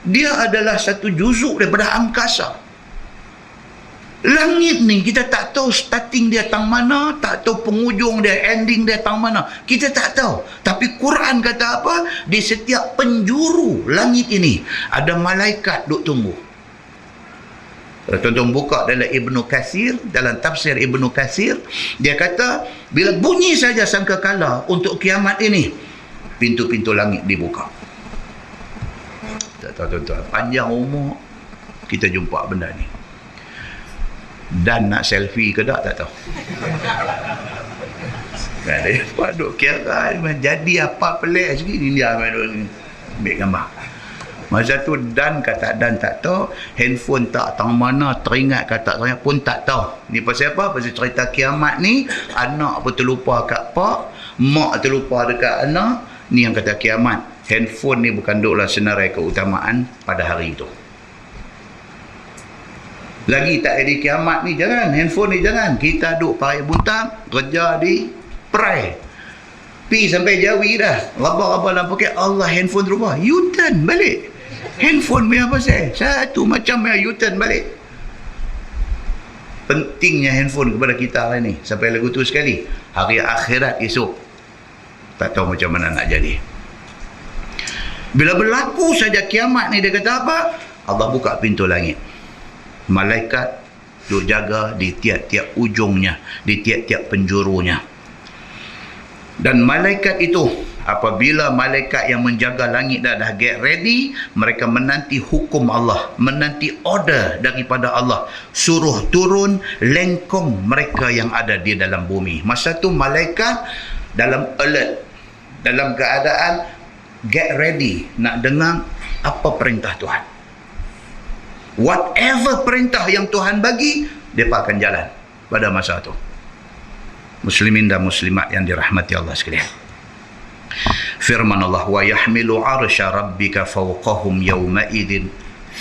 Dia adalah satu juzuk daripada angkasa. Langit ni kita tak tahu starting dia tang mana, tak tahu penghujung dia, ending dia tang mana, kita tak tahu. Tapi Quran kata apa? Di setiap penjuru langit ini ada malaikat duk tunggu. Kalau tuan-tuan buka dalam Ibnu Katsir, dalam tafsir Ibnu Katsir, dia kata bila bunyi saja sangkakala untuk kiamat ini, pintu-pintu langit dibuka. Tak tahu tuan-tuan, panjang umur kita jumpa benda ni. Dan nak selfie ke tak tahu. Kan dia duk kira jadi apa pelik sikit ni, dia ambil gambar. Masa tu Dan kata Dan tak tahu, handphone tak tahu mana, teringat kata teringat pun tak tahu. Ni pasal apa? Pasal cerita kiamat ni, anak pun terlupa kat pak, mak terlupa dekat anak. Ni yang kata kiamat. Handphone ni bukan duklah senarai keutamaan pada hari itu. Lagi tak ada kiamat ni jangan, handphone ni jangan. Kita duk pakai buntang, kerja di Perai, pi sampai Jawi dah, raba-raba dalam poket, Allah handphone terubah, U-turn balik. Handphone punya pasal satu macam U-turn balik. Pentingnya handphone kepada kita hari ni. Sampai lagu tu sekali, hari akhirat esok tak tahu macam mana nak jadi. Bila berlaku saja kiamat ni, dia kata apa? Allah buka pintu langit, malaikat duk jaga di tiap-tiap ujungnya, di tiap-tiap penjurunya. Dan malaikat itu, apabila malaikat yang menjaga langit dah get ready, mereka menanti hukum Allah, menanti order daripada Allah, suruh turun lengkong mereka yang ada di dalam bumi. Masa tu malaikat dalam alert, dalam keadaan get ready, nak dengar apa perintah Tuhan. Whatever perintah yang Tuhan bagi, mereka akan jalan pada masa tu. Muslimin dan muslimat yang dirahmati Allah sekalian. Firman Allah, wa yahmilu arsya rabbika fawqahum yawma idzin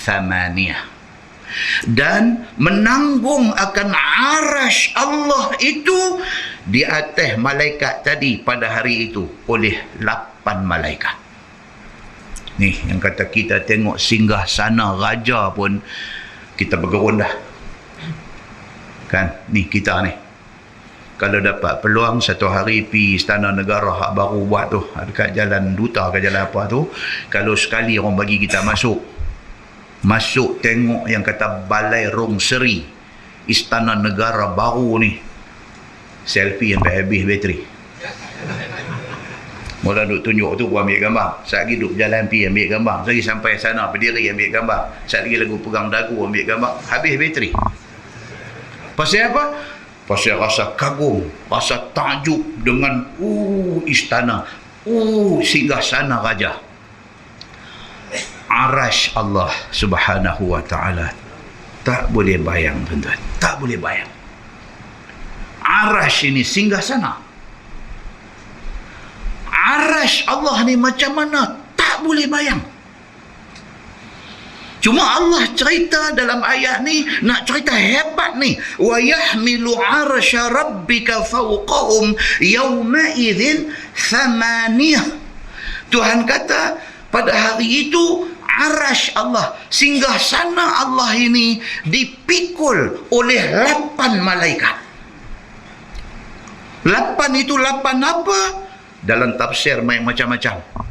thamaniyah. Dan menanggung akan arasy Allah itu di atas malaikat tadi pada hari itu oleh 8 malaikat. Ni yang kata kita tengok singgah sana raja pun kita bergerun dah. Kan? Ni kita ni. Kalau dapat peluang satu hari pi Istana Negara hak baru buat tu, dekat jalan Duta ke jalan apa tu, kalau sekali orang bagi kita masuk tengok yang kata Balai Rong Seri Istana Negara baru ni, selfie sampai habis bateri. Mula duk tunjuk tu pun ambil gambar, saat lagi duk jalan pi ambil gambar, lagi sampai sana berdiri ambil gambar, saat lagi lagu pegang dagu ambil gambar, habis bateri. Pasal apa? Pasal rasa kagum, rasa takjub dengan istana, singgah sana raja. Arasy Allah Subhanahu wa taala tak boleh bayang, tuan-tuan, tak boleh bayang. Arasy ini singgah sana. Arasy Allah ni macam mana, tak boleh bayang. Cuma Allah cerita dalam ayat ni, nak cerita hebat ni. Wa yahmilu arsya rabbika fawqahum yawma idzin thamaniyah. Tuhan kata pada hari itu arasy Allah, singgah sana Allah ini dipikul oleh 8 malaikat. 8 itu 8 apa? Dalam tafsir macam-macam.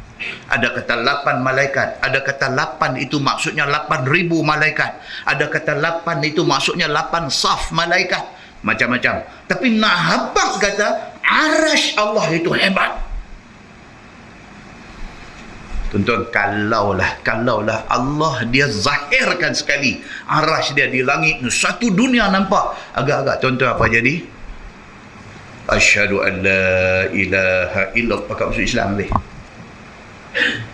Ada kata 8 malaikat, ada kata 8 itu maksudnya 8,000 malaikat, ada kata 8 itu maksudnya 8 saf malaikat, macam-macam. Tapi nak habaq kata arasy Allah itu hebat. Tuan-tuan, kalaulah Allah dia zahirkan sekali arasy dia di langit, satu dunia nampak, agak-agak tuan-tuan apa jadi? Asyhadu an la ilaha illallah, pakai masuk Islam lebih.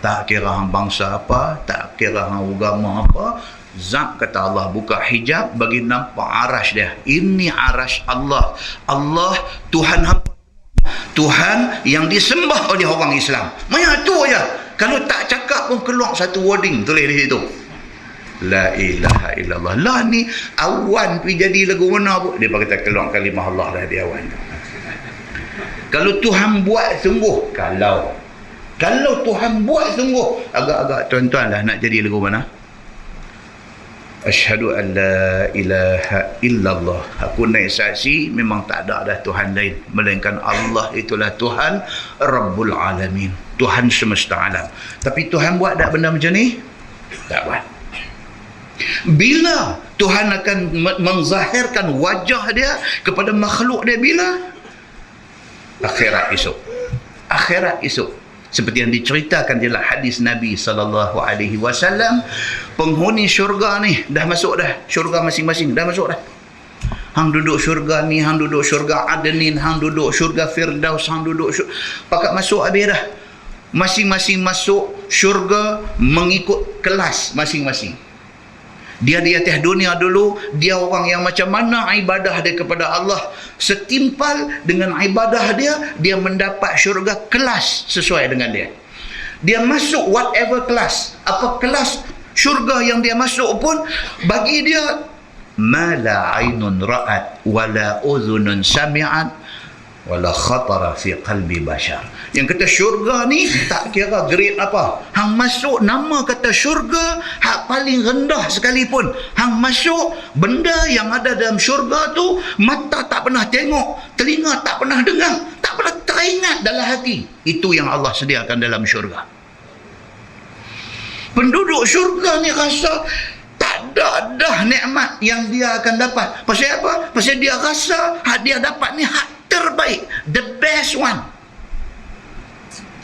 Tak kira hang bangsa apa, tak kira hang agama apa, zat kata Allah buka hijab bagi nampak arasy dia. Ini arasy Allah. Allah Tuhan hampa, Tuhan yang disembah oleh orang Islam. Macam tu aja. Kalau tak cakap pun keluar satu wording tulis di situ. La ilaha illallah. Lah ni awan pi jadi lagu mana pun dia kata keluar kalimah Allah dah di awan tu. Kalau Tuhan buat sungguh, kalau Tuhan buat sungguh, agak-agak tuan-tuan lah nak jadi lagu mana? Asyhadu an la ilaha illallah. Aku naik saksi memang tak ada dah Tuhan lain melainkan Allah itulah Tuhan Rabbul Alamin, Tuhan semesta alam. Tapi Tuhan buat tak benda macam ni? Tak buat. Bila Tuhan akan menzahirkan wajah dia kepada makhluk dia? Bila? Akhirat esok. Akhirat esok. Seperti yang diceritakan dalam hadis Nabi SAW, penghuni syurga ni dah masuk dah, syurga masing-masing dah masuk dah. Hang duduk syurga ni, hang duduk syurga Adnin, hang duduk syurga Firdaus, hang duduk pakat masuk habis dah. Masing-masing masuk syurga mengikut kelas masing-masing. Dia di atas dunia dulu, dia orang yang macam mana ibadah dia kepada Allah, setimpal dengan ibadah dia, dia mendapat syurga kelas sesuai dengan dia. Dia masuk whatever kelas, apa kelas syurga yang dia masuk pun, bagi dia ma la ainun ra'at wala udhunun sami'at wala khatara fi qalbi bashar. Yang kata syurga ni tak kira grade apa, hang masuk nama kata syurga hak paling rendah sekalipun, hang masuk, benda yang ada dalam syurga tu mata tak pernah tengok, telinga tak pernah dengar, tak pernah teringat dalam hati, itu yang Allah sediakan dalam syurga. Penduduk syurga ni rasa tak ada dah nikmat yang dia akan dapat. Pasal apa? Pasal dia rasa hak dia dapat ni hak terbaik, the best one.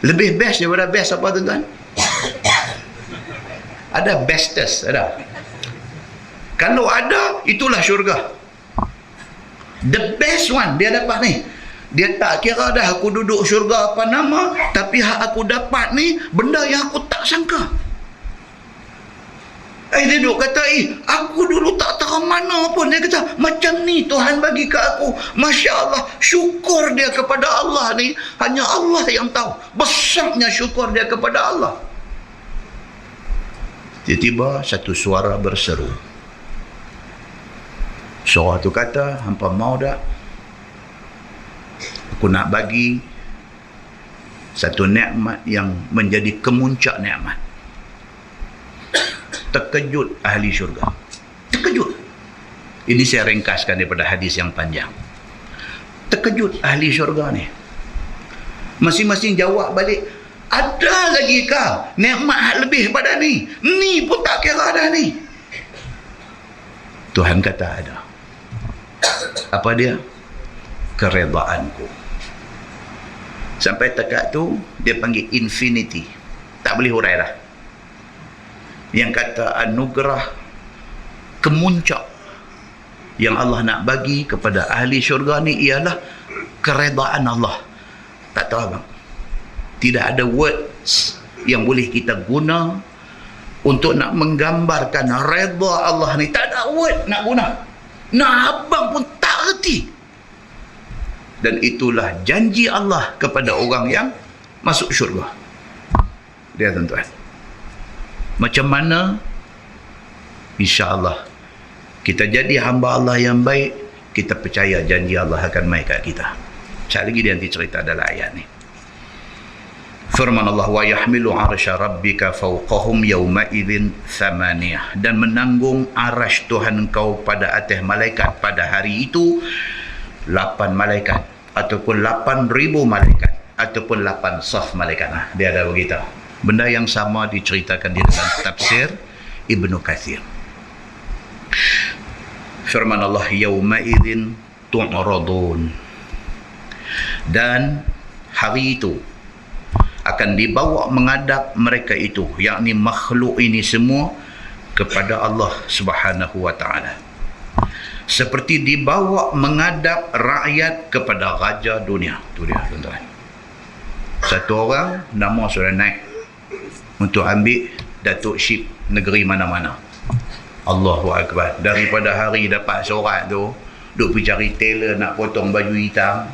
Lebih best daripada best apa tuan-tuan? Ada bestest, ada. Kalau ada, itulah syurga. The best one dia dapat ni. Dia tak kira dah aku duduk syurga apa nama, tapi hak aku dapat ni benda yang aku tak sangka. Dia duduk kata, aku dulu tak tahu mana pun. Dia kata, macam ni Tuhan bagi ke aku. Masya Allah, syukur dia kepada Allah ni, hanya Allah yang tahu. Besarnya syukur dia kepada Allah. Tiba-tiba satu suara berseru. Suara tu kata, hampa mau tak? Aku nak bagi satu nikmat yang menjadi kemuncak nikmat. Terkejut ahli syurga. Terkejut. Ini saya ringkaskan daripada hadis yang panjang. Terkejut ahli syurga ni. Masing-masing jawab balik, ada lagi kah nikmat lebih pada ni? Ni pun tak kira dah ni. Tuhan kata ada. Apa dia? Keredaanku. Sampai dekat tu dia panggil infinity. Tak boleh hurai dah. Yang kata anugerah kemuncak yang Allah nak bagi kepada ahli syurga ni ialah keredaan Allah. Tak tahu abang, tidak ada words yang boleh kita guna untuk nak menggambarkan reda Allah ni. Tak ada word nak guna. Nak abang pun tak erti. Dan itulah janji Allah kepada orang yang masuk syurga. Dia tuan-tuan, macam mana insya-Allah kita jadi hamba Allah yang baik, kita percaya janji Allah akan mai kat kita. Sekali lagi dia nanti cerita dalam ayat ni. Firman Allah, wa yahmilu arsya rabbika fawqahum yawma idzin thamaniyah, dan menanggung arasy Tuhan engkau pada atas malaikat pada hari itu 8 malaikat, ataupun 8,000 malaikat, ataupun 8 saf malaikat. Dia ada begitu. Benda yang sama diceritakan di dalam tafsir Ibnu Katsir. Firman Allah, yauma idzin tu'radun, dan hari itu akan dibawa menghadap mereka itu, yakni makhluk ini semua, kepada Allah Subhanahu wa taala, seperti dibawa menghadap rakyat kepada raja dunia. Tu dia tuan-tuan. Satu orang nama sudah naik untuk ambil datuk ship negeri mana-mana. Allahu Akbar. Daripada hari dapat surat tu, duk pergi cari tailor nak potong baju hitam,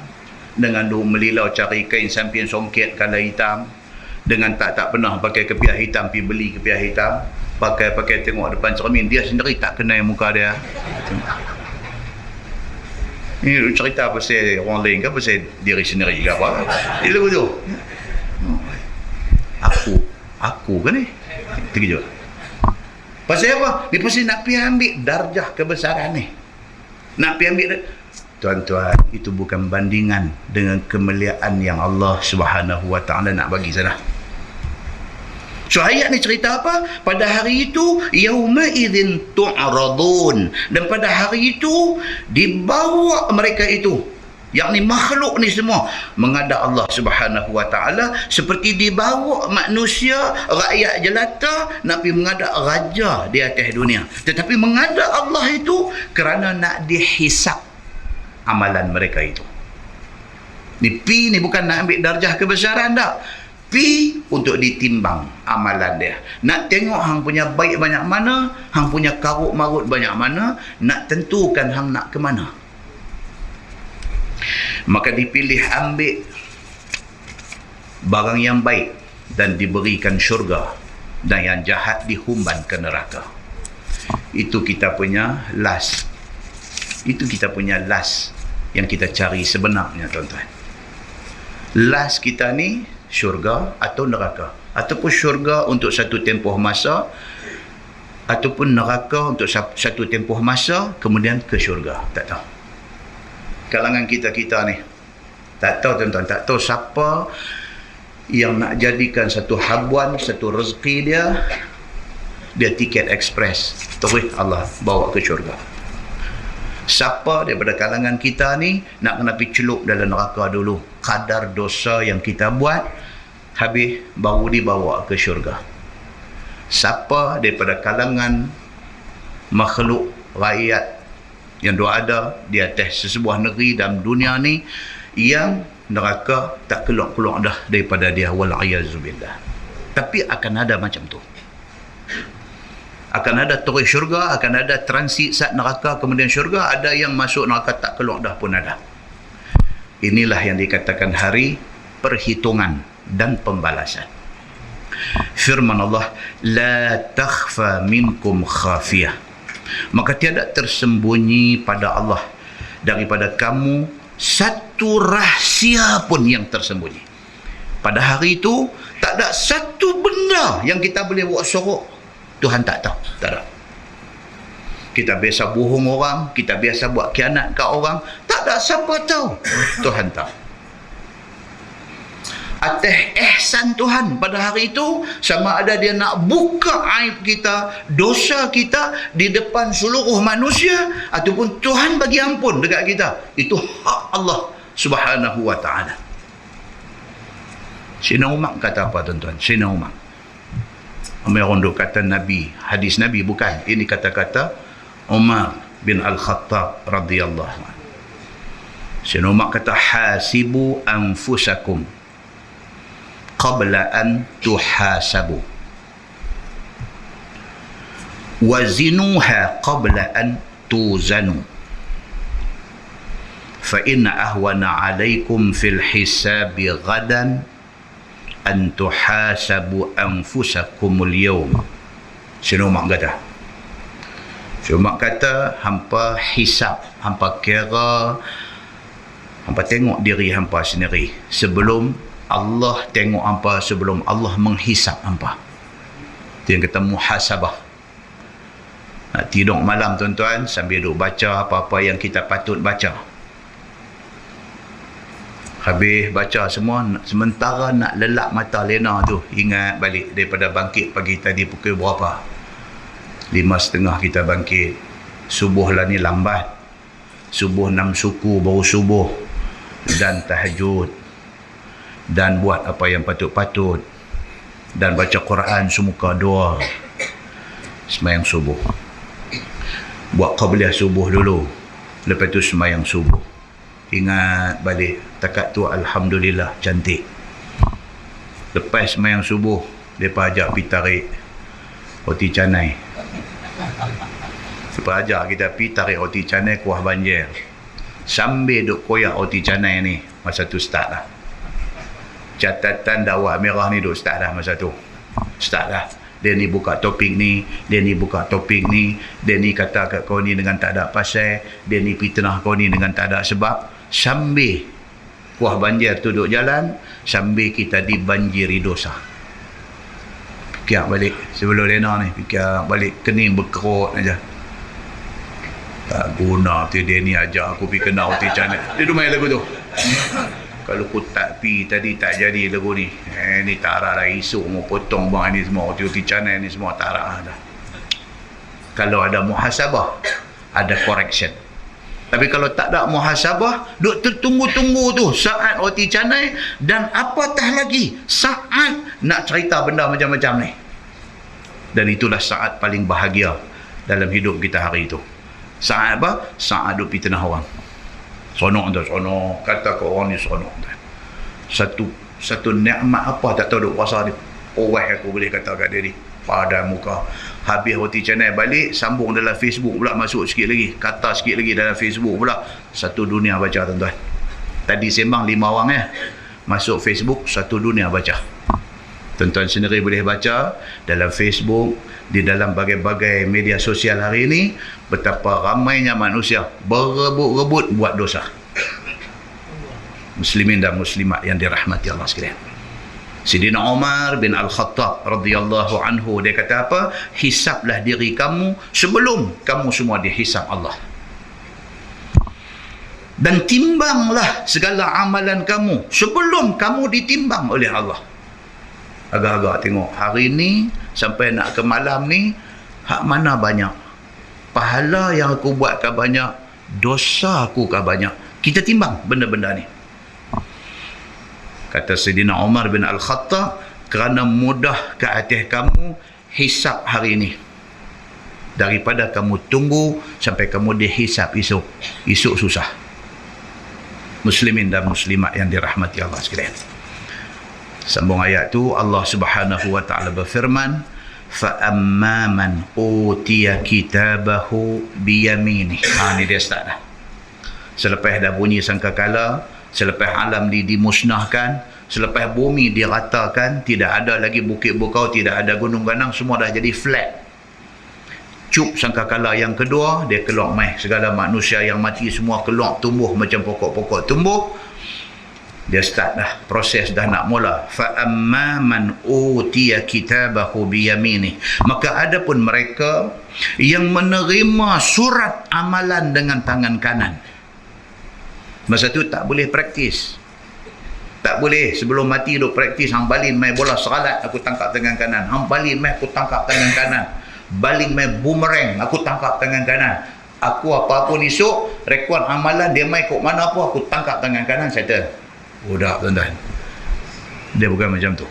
dengan duk melilau cari kain sampian songket kala hitam, dengan tak pernah pakai kepiah hitam, pergi beli kepiah hitam, pakai tengok depan cermin, dia sendiri tak kenal muka dia. Ini cerita pasal orang lain ke pasal diri sendiri ke apa? Dia lagu tu. Aku kan ni? Terkejut. Pasal apa? Dia pasal nak pergi ambil darjah kebesaran ni. Nak pergi ambil. Tuan-tuan, itu bukan bandingan dengan kemuliaan yang Allah Subhanahu wa taala nak bagi sana. So ayat ni cerita apa? Pada hari itu yauma idzin tu'radun, dan pada hari itu dibawa mereka itu, yakni makhluk ni semua, menghadap Allah Subhanahu wa taala, seperti dibawa manusia rakyat jelata nak pergi menghadap raja di atas dunia. Tetapi menghadap Allah itu kerana nak dihisap amalan mereka itu. Ni pi ni bukan nak ambil darjah kebesaran dah. Pi untuk ditimbang amalan dia. Nak tengok hang punya baik banyak mana, hang punya karut marut banyak mana, nak tentukan hang nak ke mana. Maka dipilih ambil barang yang baik dan diberikan syurga, dan yang jahat dihumban ke neraka. Itu kita punya last. Itu kita punya last yang kita cari sebenarnya, tuan-tuan. Last kita ni syurga atau neraka, ataupun syurga untuk satu tempoh masa, ataupun neraka untuk satu tempoh masa, kemudian ke syurga. Tak tahu. Kalangan kita ni tak tahu, tuan-tuan. Tak tahu siapa yang nak jadikan satu habuan, satu rezeki dia tiket ekspres, terus Allah bawa ke syurga. Siapa daripada kalangan kita ni nak kena pergi celup dalam neraka dulu, kadar dosa yang kita buat habis baru dibawa ke syurga. Siapa daripada kalangan makhluk rakyat yang ada di atas sesebuah negeri dalam dunia ni yang neraka tak keluar-keluar dah daripada dia, wal'ayazubillah. Tapi akan ada macam tu. Akan ada terus syurga, akan ada transit saat neraka kemudian syurga, ada yang masuk neraka tak keluar dah pun ada. Inilah yang dikatakan hari perhitungan dan pembalasan. Firman Allah, la takhfa minkum khafiyah. Maka tiada tersembunyi pada Allah daripada kamu satu rahsia pun yang tersembunyi. Pada hari itu tak ada satu benda yang kita boleh buat sorok Tuhan tak tahu. Tak ada. Kita biasa bohong orang, kita biasa buat khianat kat orang, tak ada siapa tahu. Tuhan tahu. Atas ihsan Tuhan pada hari itu, sama ada dia nak buka aib kita, dosa kita di depan seluruh manusia, ataupun Tuhan bagi ampun dekat kita, itu hak Allah Subhanahu wa ta'ala. Sayyidina Umar kata apa tuan-tuan? Sayyidina Umar, orang duk kata Nabi, hadis Nabi bukan, ini kata-kata Umar bin Al-Khattab radhiyallahu anhu. Sayyidina Umar kata, hasibu anfusakum qabla an tuhasabu wazinuha qabla an tuzanu fa inna ahwana alaikum fil hisabi ghadan an tuhasabu anfusakumul yawm. Sayyidina Umar kata, Sayyidina Umar kata, hampa hisap, hampa kira, hampa tengok diri hampa sendiri sebelum Allah tengok hampa, sebelum Allah menghisap hampa. Itu yang kata muhasabah. Nak tidur malam tuan-tuan sambil duk baca apa-apa yang kita patut baca. Habis baca semua, sementara nak lelap mata lena tu, ingat balik daripada bangkit pagi tadi pukul berapa? 5.30 kita bangkit. Subuh lah ni lambat. Subuh 6 suku baru subuh. Dan tahajud. Dan buat apa yang patut-patut. Dan baca Quran semuka doa. Semayang subuh. Buat qabliyah subuh dulu. Lepas tu semayang subuh. Ingat balik, takat tu alhamdulillah cantik. Lepas semayang subuh, mereka ajak pergi tarik roti canai. Mereka ajak kita pergi tarik roti canai kuah banjir. Sambil duk koyak roti canai ni, masa tu start lah. Catatan dakwah merah ni duk start dah masa tu. Start dah. Dia ni buka topik ni, dia ni buka topik ni, dia ni kata kat kau ni dengan tak ada pasal, dia ni fitnah kau ni dengan tak ada sebab. Sambil kuah banjir tu duduk jalan, sambil kita dibanjiri dosa. Fikir balik sebelum lena ni, fikir balik, kening berkerut aja. Tak guna tu dia ni ajak aku pergi kena roti canai. Dia tu main lagu tu. Kalau aku tak pi tadi tak jadi lagu ni. Ni tak arah dah, esok mau potong bang ni semua roti canai ni semua tak arah dah. Kalau ada muhasabah, ada correction. Tapi kalau tak ada muhasabah, duk tertunggu-tunggu tu saat roti canai, dan apatah lagi saat nak cerita benda macam-macam ni. Dan itulah saat paling bahagia dalam hidup kita hari itu. Saat apa? Saat duk fitnah orang. Sonok tu, sonok. Kata ke orang ni sonok tu. Satu nikmat apa tak tahu duk puasa ni. Aku boleh kata kat dia ni. Pada muka. Habis roti canai balik, sambung dalam Facebook pula, masuk sikit lagi, kata sikit lagi dalam Facebook pula. Satu dunia baca tuan-tuan. Tadi sembang 5 orang masuk Facebook, satu dunia baca. Tuan-tuan sendiri boleh baca dalam Facebook, di dalam bagai-bagai media sosial hari ini, betapa ramainya manusia berebut-rebut buat dosa. Muslimin dan muslimat yang dirahmati Allah sekalian. Sayyidina Umar bin Al-Khattab radhiyallahu anhu, dia kata apa? Hisaplah diri kamu sebelum kamu semua dihisap Allah. Dan timbanglah segala amalan kamu sebelum kamu ditimbang oleh Allah. Agak-agak tengok hari ni sampai nak ke malam ni, hak mana banyak? Pahala yang aku buat kan banyak, dosa aku kan banyak. Kita timbang benda-benda ni. Kata Sayyidina Umar bin Al-Khattab, kerana mudah ke atas kamu hisap hari ini daripada kamu tunggu sampai kamu dihisap esok. Esok susah. Muslimin dan muslimat yang dirahmati Allah sekalian. Sambung ayat tu, Allah Subhanahu wa taala berfirman, fa amma man utiya kitabahu biyaminih. Ni dia start dah. Selepas dah bunyi sangkakala, selepas alam dimusnahkan, selepas bumi diratakan, tidak ada lagi bukit bukau, tidak ada gunung ganang, semua dah jadi flat. Cup sangkakala yang kedua, dia keluar mai segala manusia yang mati semua keluar tumbuh macam pokok-pokok tumbuh. Dia start dah, proses dah nak mula. Fa amma man utiya kitabahu biyaminih, maka adapun mereka yang menerima surat amalan dengan tangan kanan. Masa tu tak boleh praktis. Tak boleh sebelum mati duk praktis. Hang balin main bola seralat, aku tangkap tangan kanan. Hang balin main, aku tangkap tangan kanan. Baling main boomerang, aku tangkap tangan kanan. Aku apa-apa esok, rekod amalan dia main kok mana apa, aku tangkap tangan kanan, settle. Budak tuan-tuan. Dia bukan macam tu.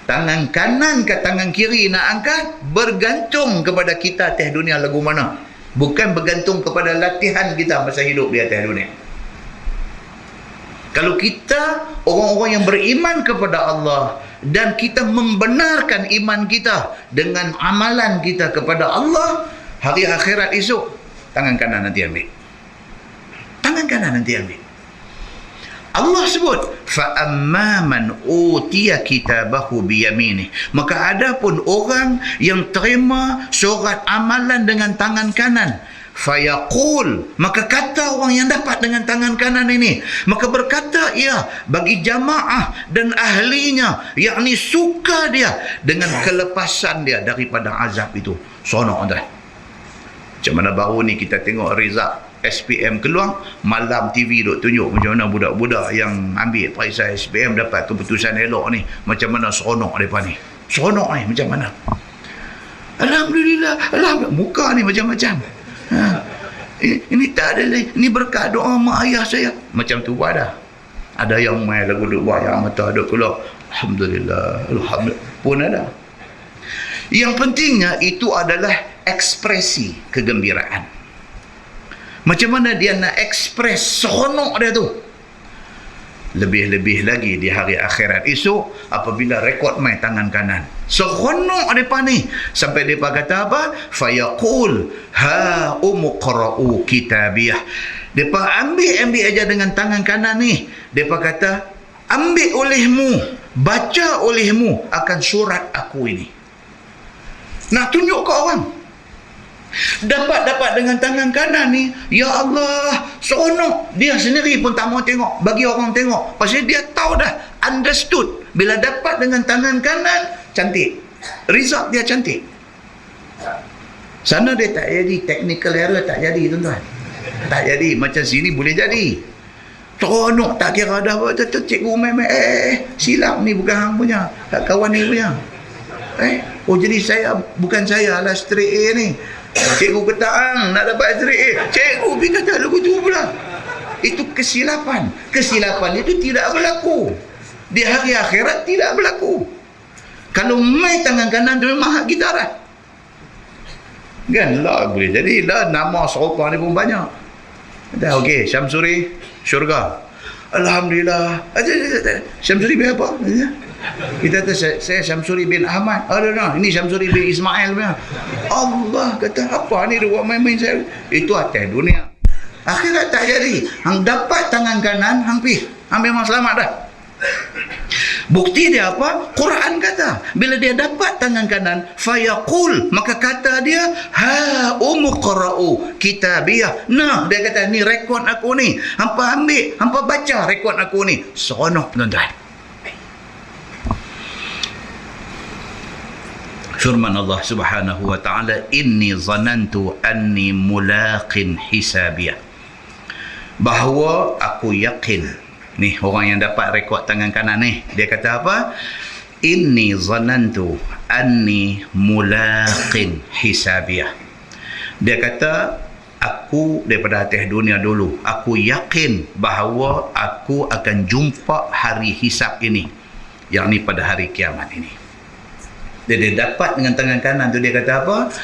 Tangan kanan ke tangan kiri nak angkat bergantung kepada kita atas dunia lagu mana. Bukan bergantung kepada latihan kita masa hidup di atas dunia. Kalau kita orang-orang yang beriman kepada Allah dan kita membenarkan iman kita dengan amalan kita kepada Allah, hari akhirat esok tangan kanan nanti ambil. Tangan kanan nanti ambil. Allah sebut fa amma man utiya kitabahu biyaminih, maka adapun orang yang terima surat amalan dengan tangan kanan, fayaqul, maka kata orang yang dapat dengan tangan kanan ini, maka berkata ia bagi jamaah dan ahlinya, yakni suka dia dengan kelepasan dia daripada azab itu. Sonok tuan. Macam mana baru ni kita tengok result SPM keluar, malam TV duk tunjuk macam mana budak-budak yang ambil periksa SPM dapat keputusan elok ni, macam mana seronok mereka ni. Seronok ni macam mana? Alhamdulillah, alhamdulillah. Muka ni macam-macam. Ini tak ada lagi, ini berkat doa mak ayah saya. Macam tu buat dah. Ada yang main lagu duk buat yang mata duk keluar, alhamdulillah, alhamdulillah pun ada. Yang pentingnya itu adalah ekspresi kegembiraan. Macam mana dia nak ekspres seronok dia tu. Lebih-lebih lagi di hari akhirat esok apabila rekod main tangan kanan. Seronok mereka ni. Sampai mereka kata apa? Fayaqul ha umqra'u kitabiyah. Mereka ambil aja dengan tangan kanan ni. Mereka kata, ambil olehmu, baca olehmu akan surat aku ini. Nak tunjuk ke orang. Dapat dengan tangan kanan ni, ya Allah, seronok. Dia sendiri pun tak mau tengok, bagi orang tengok. Pasal dia tahu dah, understood. Bila dapat dengan tangan kanan, cantik. Result dia cantik. Sana dia tak jadi, technical error tak jadi tuan-tuan. Tak jadi, macam sini boleh jadi. Seronok, tak kira dah cikgu main silap ni bukan hang punya, kawan ni punya. Oh jadi saya, bukan saya lah straight A ni. Cikgu kata nak dapat straight A, cikgu pergi kata lagu tu pula. Itu kesilapan. Kesilapan itu tidak berlaku di hari akhirat, tidak berlaku. Kalau main tangan kanan tu memang hak kita dah. Kan lah boleh jadi lah, nama serupa ni pun banyak. Dah okey, Syamsuri syurga, alhamdulillah. Syamsuri bin apa? Kita kata saya Syamsuri bin Ahmad. Ini Syamsuri bin Ismail punya. Allah kata apa ni dia buat main-main saya. Itu atas dunia. Akhirat tak jadi. Hang dapat tangan kanan, hang pi, hang memang selamat dah. Bukti dia apa? Quran kata, bila dia dapat tangan kanan, fayaqul, maka kata dia ha umqra'u kitabiyah. Nah, dia kata ni rekod aku ni. Hampa ambil, hampa baca rekod aku ni. Seronok tuan-tuan. Firman Allah Subhanahu wa taala, inni zanantu anni mulaqin hisabiyah. Bahawa aku yakin, ni orang yang dapat rekod tangan kanan ni, dia kata apa? Inni zanantu anni mulaqin hisabiyah. Dia kata aku daripada atas dunia dulu, aku yakin bahawa aku akan jumpa hari hisab ini, yakni pada hari kiamat ini. Dia dapat dengan tangan kanan tu, dia kata apa?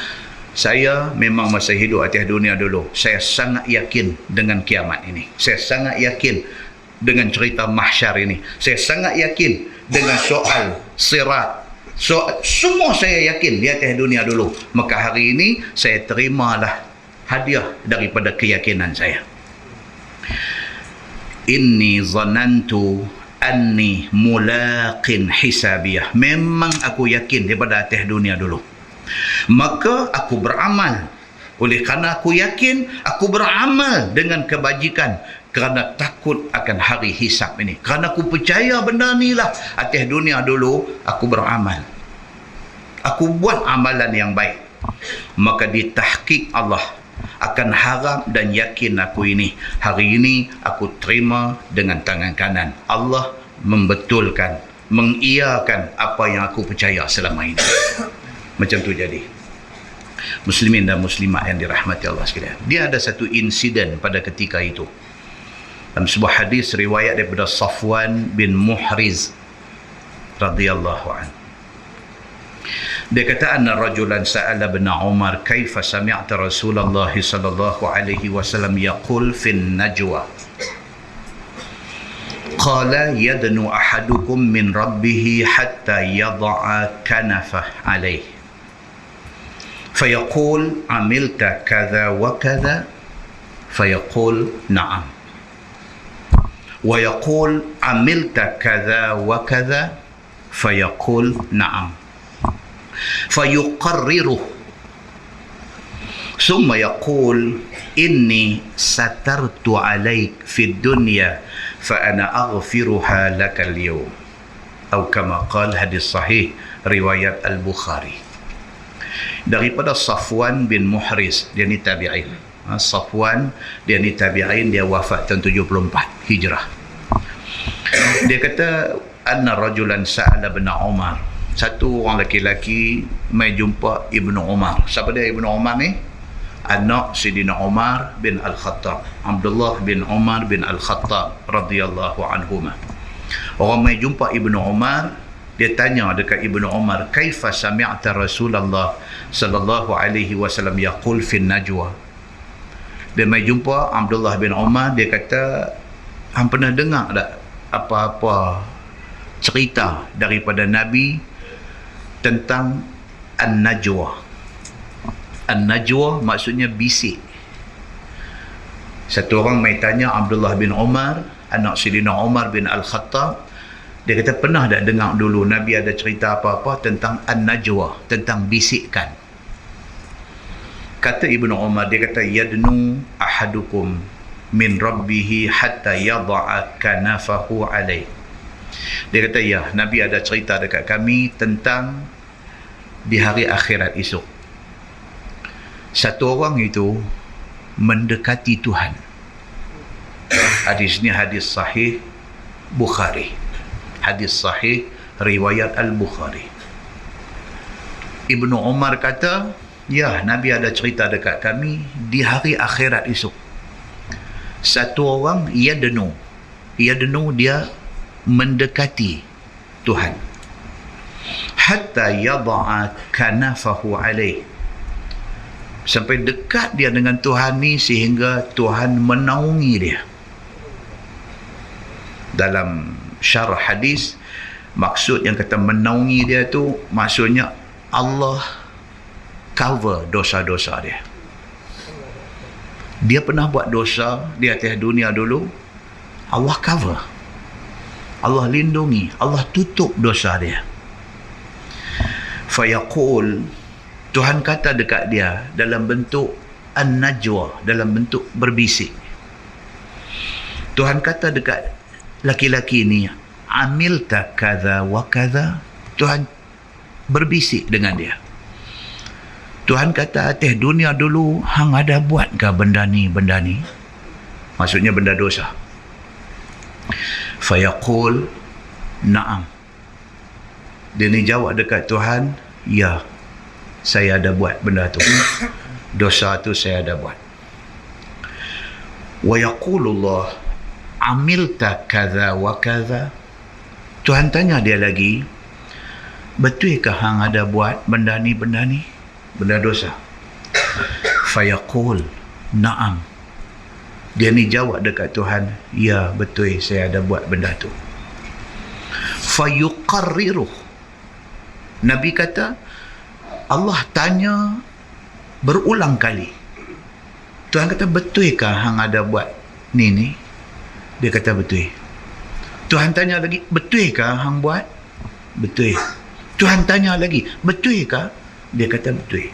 Saya memang masa hidup atas dunia dulu, saya sangat yakin dengan kiamat ini, saya sangat yakin dengan cerita mahsyar ini, saya sangat yakin dengan soal sirat, semua saya yakin di atas dunia dulu. Maka hari ini saya terimalah hadiah daripada keyakinan saya. Inni zanantu anni mulaqin hisabiyah. Memang aku yakin daripada atas dunia dulu. Maka aku beramal. Oleh kerana aku yakin, aku beramal dengan kebajikan kerana takut akan hari hisab ini. Kerana aku percaya benda ni lah, atas dunia dulu aku beramal, aku buat amalan yang baik. Maka ditahqiq Allah akan harap dan yakin aku ini. Hari ini aku terima dengan tangan kanan. Allah membetulkan, mengiyakan apa yang aku percaya selama ini. Macam tu jadi. Muslimin dan muslimat yang dirahmati Allah sekalian, dia ada satu insiden pada ketika itu. Dalam sebuah hadis riwayat daripada Safwan bin Muhriz radhiyallahu anhu, dia kata, anna rajulan sa'ala bin Umar kaifa sami'ta Rasulullah sallallahu alaihi wasallam yaqul fin najwa, qala yadnu ahadukum min rabbih hatta yada'a kanafah alaihi fayaqul amilta kadha wa kadha fayaqul na'am wa yaqul amilta kadha wa kadha fayaqul na'am fayuqarriruh thumma yaqul inni satartu alaik fid dunya fa ana aghfiruha lakal yawm, atau kama qala, hadis sahih riwayat Al-Bukhari. Daripada Safwan bin Muhriz, dia ni tabi'in. Safwan, dia ni tabi'in, dia wafat tahun 74 Hijrah. Dia kata, anna rajulan sa'ala bin Umar, satu orang lelaki mai jumpa Ibnu Umar. Siapa dia Ibnu Umar ni? Anak Sidina Umar bin Al-Khattab, Abdullah bin Umar bin Al-Khattab radhiyallahu anhuma. Orang mai jumpa Ibnu Umar, dia tanya dekat Ibnu Umar, kaifa sami'ta Rasulullah sallallahu alaihi wasallam yaqul fin najwa. Dia mai jumpa Abdullah bin Umar, dia kata, hang pernah dengar tak apa-apa cerita daripada Nabi tentang an-najwa? An-najwa maksudnya bisik. Satu orang mai tanya Abdullah bin Umar, anak Sidina Umar bin Al-Khattab, dia kata, pernah tak dengar dulu Nabi ada cerita apa-apa tentang an-najwa, tentang bisikan? Kata Ibnu Umar, dia kata, yadnu ahadukum min rabbihi hatta yada'a kanafahu alaih. Dia kata, ya, Nabi ada cerita dekat kami tentang di hari akhirat esok, satu orang itu mendekati Tuhan. Hadis ni hadis sahih Bukhari, hadis sahih riwayat Al-Bukhari. Ibnu Umar kata, ya, Nabi ada cerita dekat kami di hari akhirat esok, satu orang yadnu, dia mendekati Tuhan, hatta yada'a kanafahu alaih, sampai dekat dia dengan Tuhan ni sehingga Tuhan menaungi dia. Dalam syarah hadis, maksud yang kata menaungi dia tu, maksudnya Allah cover dosa-dosa dia. Dia pernah buat dosa di atas dunia dulu, Allah cover, Allah lindungi, Allah tutup dosa dia. Fayaqul, Tuhan kata dekat dia dalam bentuk an-najwa, dalam bentuk berbisik. Tuhan kata dekat laki-laki ni, amilta kadha wa kadha. Tuhan berbisik dengan dia. Tuhan kata, atas dunia dulu hang ada buat ke benda ni? Maksudnya benda dosa. Fayaqul na'am. Dia ni jawab dekat Tuhan, ya, saya ada buat benda tu. Dosa tu saya ada buat. Wa yaqulullah amilta kadza wa kadza. Tuhan tanya dia lagi, betulkah hang ada buat benda ni, benda dosa? Fayaqul na'am. Dia ni jawab dekat Tuhan, ya betul saya ada buat benda tu. Fayuqarriruh. Nabi kata, Allah tanya berulang kali. Tuhan kata, betulkah hang ada buat ni? Dia kata betul. Tuhan tanya lagi, betulkah hang buat? Betul. Tuhan tanya lagi, betulkah? Dia kata betul.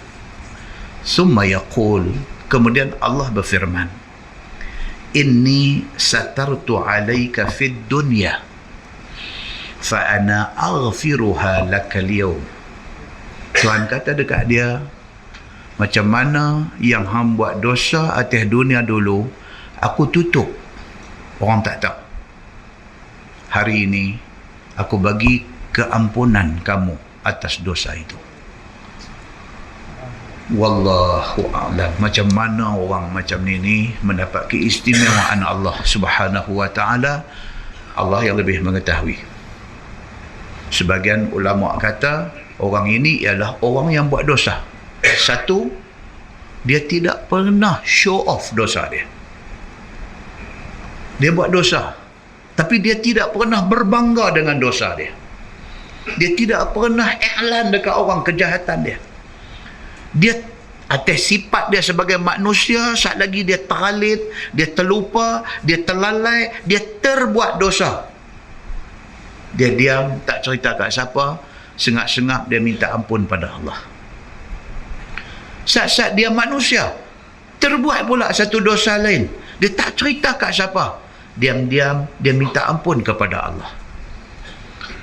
Summa yaqul, kemudian Allah berfirman, inni satartu alaika fid dunya fa ana aghfiruha lakal yawm. Tuhan kata dekat dia, macam mana yang hang buat dosa atas dunia dulu, aku tutup, orang tak tahu. Hari ini aku bagi keampunan kamu atas dosa itu. Wallahu a'lam. Macam mana orang macam ni mendapat keistimewaan Allah Subhanahu wa ta'ala, Allah yang lebih mengetahui. Sebagian ulama kata orang ini ialah orang yang buat dosa. Satu, dia tidak pernah show off dosa dia. Dia buat dosa, tapi dia tidak pernah berbangga dengan dosa dia. Dia tidak pernah iklan dekat orang kejahatan dia. Dia atas sifat dia sebagai manusia, saat lagi dia terlalit, dia terlupa, dia terlalai, dia terbuat dosa. Dia diam, tak cerita kat siapa, sengak-sengak dia minta ampun pada Allah. Saat-saat dia manusia, terbuat pula satu dosa lain, dia tak cerita kat siapa, diam-diam dia minta ampun kepada Allah.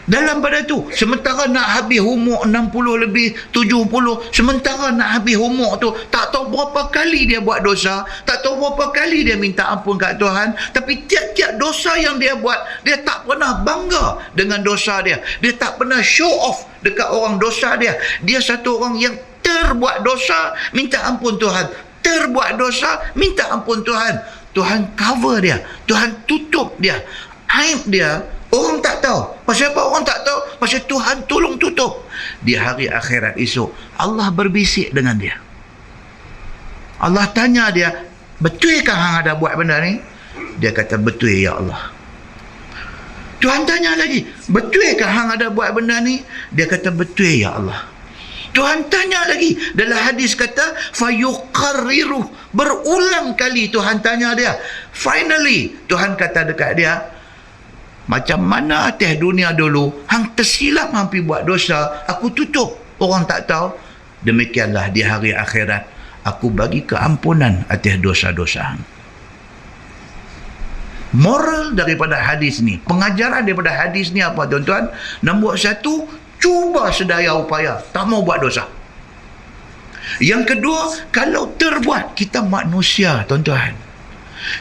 Dalam pada tu, sementara nak habis umur 60 lebih 70, sementara nak habis umur tu, tak tahu berapa kali dia buat dosa, tak tahu berapa kali dia minta ampun kat Tuhan, tapi tiap-tiap dosa yang dia buat, dia tak pernah bangga dengan dosa dia. Dia tak pernah show off dekat orang dosa dia. Dia satu orang yang terbuat dosa, minta ampun Tuhan. Terbuat dosa, minta ampun Tuhan. Tuhan cover dia, Tuhan tutup dia, aib dia orang tak tahu. Pasal apa orang tak tahu? Pasal Tuhan tolong tutup. Di hari akhirat esok, Allah berbisik dengan dia. Allah tanya dia, betulkah hang ada buat benda ni? Dia kata, betul ya Allah. Tuhan tanya lagi, betulkah hang ada buat benda ni? Dia kata, betul ya Allah. Tuhan tanya lagi, dalam hadis kata fayuqarriruh, berulang kali Tuhan tanya dia. Finally Tuhan kata dekat dia, macam mana atas dunia dulu hang tersilap hampir buat dosa, aku tutup, orang tak tahu. Demikianlah di hari akhirat, aku bagi keampunan atas dosa-dosa hang. Moral daripada hadis ni, pengajaran daripada hadis ni apa tuan-tuan? Nombor satu, cuba sedaya upaya tak mau buat dosa. Yang kedua, kalau terbuat, kita manusia tuan-tuan,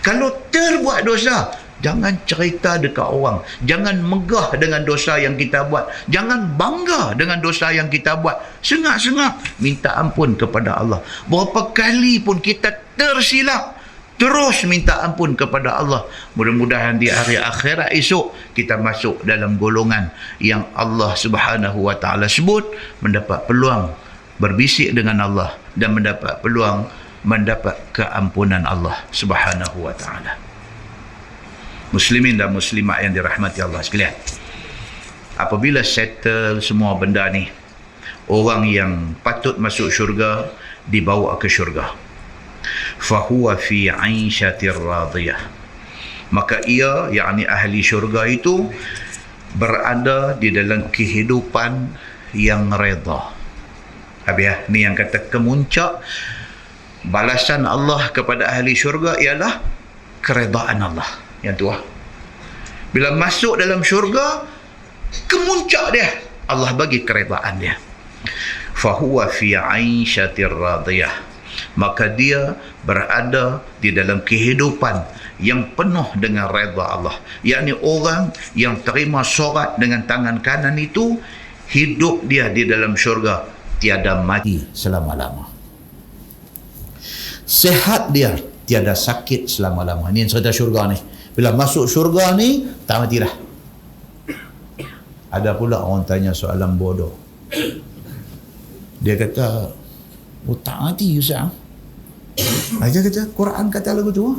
kalau terbuat dosa, jangan cerita dekat orang, jangan megah dengan dosa yang kita buat, jangan bangga dengan dosa yang kita buat. Sengak-sengak minta ampun kepada Allah. Berapa kali pun kita tersilap, terus minta ampun kepada Allah. Mudah-mudahan di hari akhirat esok kita masuk dalam golongan yang Allah Subhanahu wa ta'ala sebut mendapat peluang berbisik dengan Allah dan mendapat peluang mendapat keampunan Allah Subhanahu wa ta'ala. Muslimin dan muslimat yang dirahmati Allah sekalian, apabila settle semua benda ni, orang yang patut masuk syurga dibawa ke syurga. Fahuwa fi 'aishatir radiyah, maka ia, yakni ahli syurga itu, berada di dalam kehidupan yang redha. Habis ni yang kata kemuncak balasan Allah kepada ahli syurga ialah keredaan Allah. Yang tu lah, bila masuk dalam syurga, kemuncak dia, Allah bagi keredaan dia. Fahuwa fi 'aishatir radiyah, maka dia berada di dalam kehidupan yang penuh dengan redha Allah. Yakni orang yang terima sorat dengan tangan kanan itu, hidup dia di dalam syurga tiada mati selama-lama. Sehat dia tiada sakit selama-lama. Ini cerita syurga ni. Bila masuk syurga ni, tak mati dah. Ada pula orang tanya soalan bodoh. Dia kata, oh tak mati Ustaz. Dia kata, Quran kata lagu tu,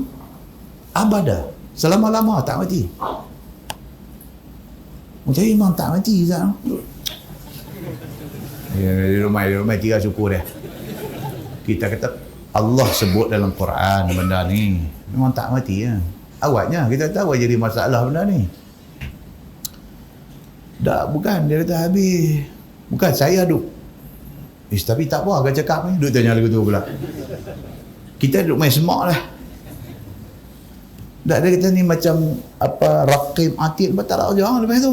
abada, selama-lama tak mati. Macam memang tak mati Ustaz. Di rumah kira syukur dia. Kita kata, Allah sebut dalam Quran benda ni, memang tak mati ya. Awaknya kita tahu jadi masalah benda ni. Tak, bukan. Dia kata habis. Bukan, saya duk. Tapi tak apa, agak cakap ni. Duk tanya lagu tu pula. Kita duk main semak lah. Tak, dia kata ni macam apa, Raqib Atid. Tak nak jangan lepas tu.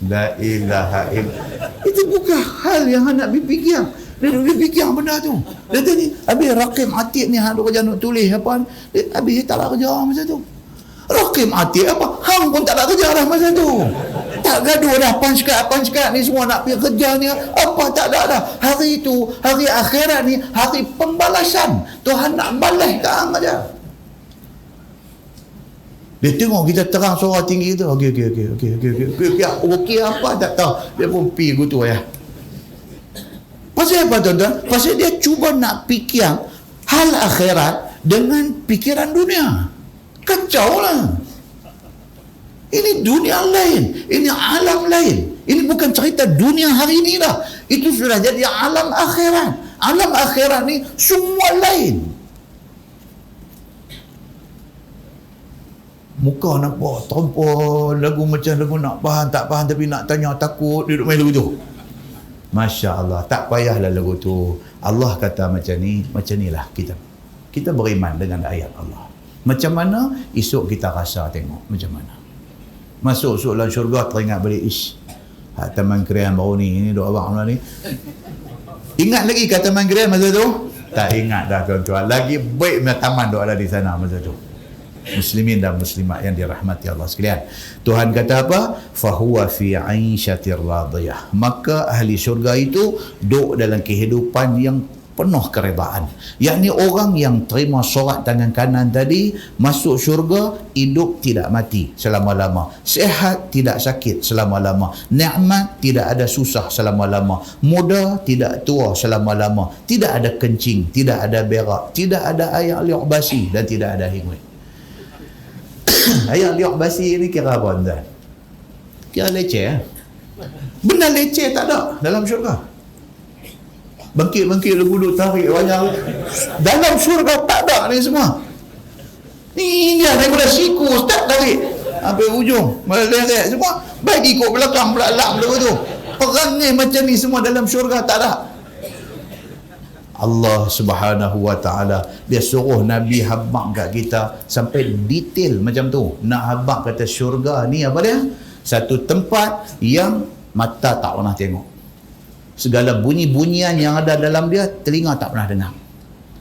La ilaha illallah. Itu bukan hal yang nak berfikir. Dia duk berfikir benda tu. Dia kata ni, habis Raqib Atid ni hang duk kerja nak tulis apa. Habis dia tak nak kerja masa tu. Raqib Atid apa? Hang pun tak nak kerja dah masa tu. Tak gaduh dah pancekat ni semua nak pergi kerja ni. Apa tak ada dah. Hari itu, hari akhirat ni, hari pembalasan. Tuhan nak balas ke hang aja. Dia tengok kita terang suara tinggi tu. Okey apa tak tahu. Dia pun pergi gitu ya. Pasal apa tuan-tuan? Pasal dia cuba nak fikir hal akhirat dengan fikiran dunia. Kacau lah. Ini dunia lain. Ini alam lain. Ini bukan cerita dunia hari ini dah. Itu sudah jadi alam akhirat. Alam akhirat ni semua lain. Muka nampak terempur, lagu macam lagu nak faham, tak faham tapi nak tanya takut, duduk main lagu tu. Masya Allah, tak payahlah lagu tu. Allah kata macam ni lah kita. Kita beriman dengan ayat Allah. Macam mana? Esok kita rasa tengok macam mana. Masuk dalam syurga teringat balik, Taman Krian baru ni doa abang ni. Ingat lagi kat Taman Krian masa tu? Tak ingat dah tuan-tuan. Lagi baik punya taman doa ada di sana masa tu. Muslimin dan muslimat yang dirahmati Allah sekalian. Tuhan kata apa? Fahuwa fi 'aisyatir radiyah. Maka ahli syurga itu duduk dalam kehidupan yang penuh keredaan. Yakni orang yang terima solat tangan kanan tadi masuk syurga, hidup tidak mati selama-lama, sihat tidak sakit selama-lama, nikmat tidak ada susah selama-lama, muda tidak tua selama-lama, tidak ada kencing, tidak ada berak, tidak ada air liuk basi dan tidak ada hingwit. Ayat liuk basi ni kira apa tuan? Kira leceh. Benda leceh tak ada dalam syurga. Bangkit-bangkit duduk tarik banyak. Dalam syurga tak ada ni semua. Ni dia daripada siku start tarik sampai ujung. Meleret semua. Baik ikut belakang belakang tu. Perangai macam ni semua dalam syurga tak ada. Allah Subhanahu wa ta'ala dia suruh Nabi habaq kat kita sampai detail macam tu. Nak habaq kata syurga ni apa dia? Satu tempat yang mata tak pernah tengok. Segala bunyi-bunyian yang ada dalam dia telinga tak pernah dengar.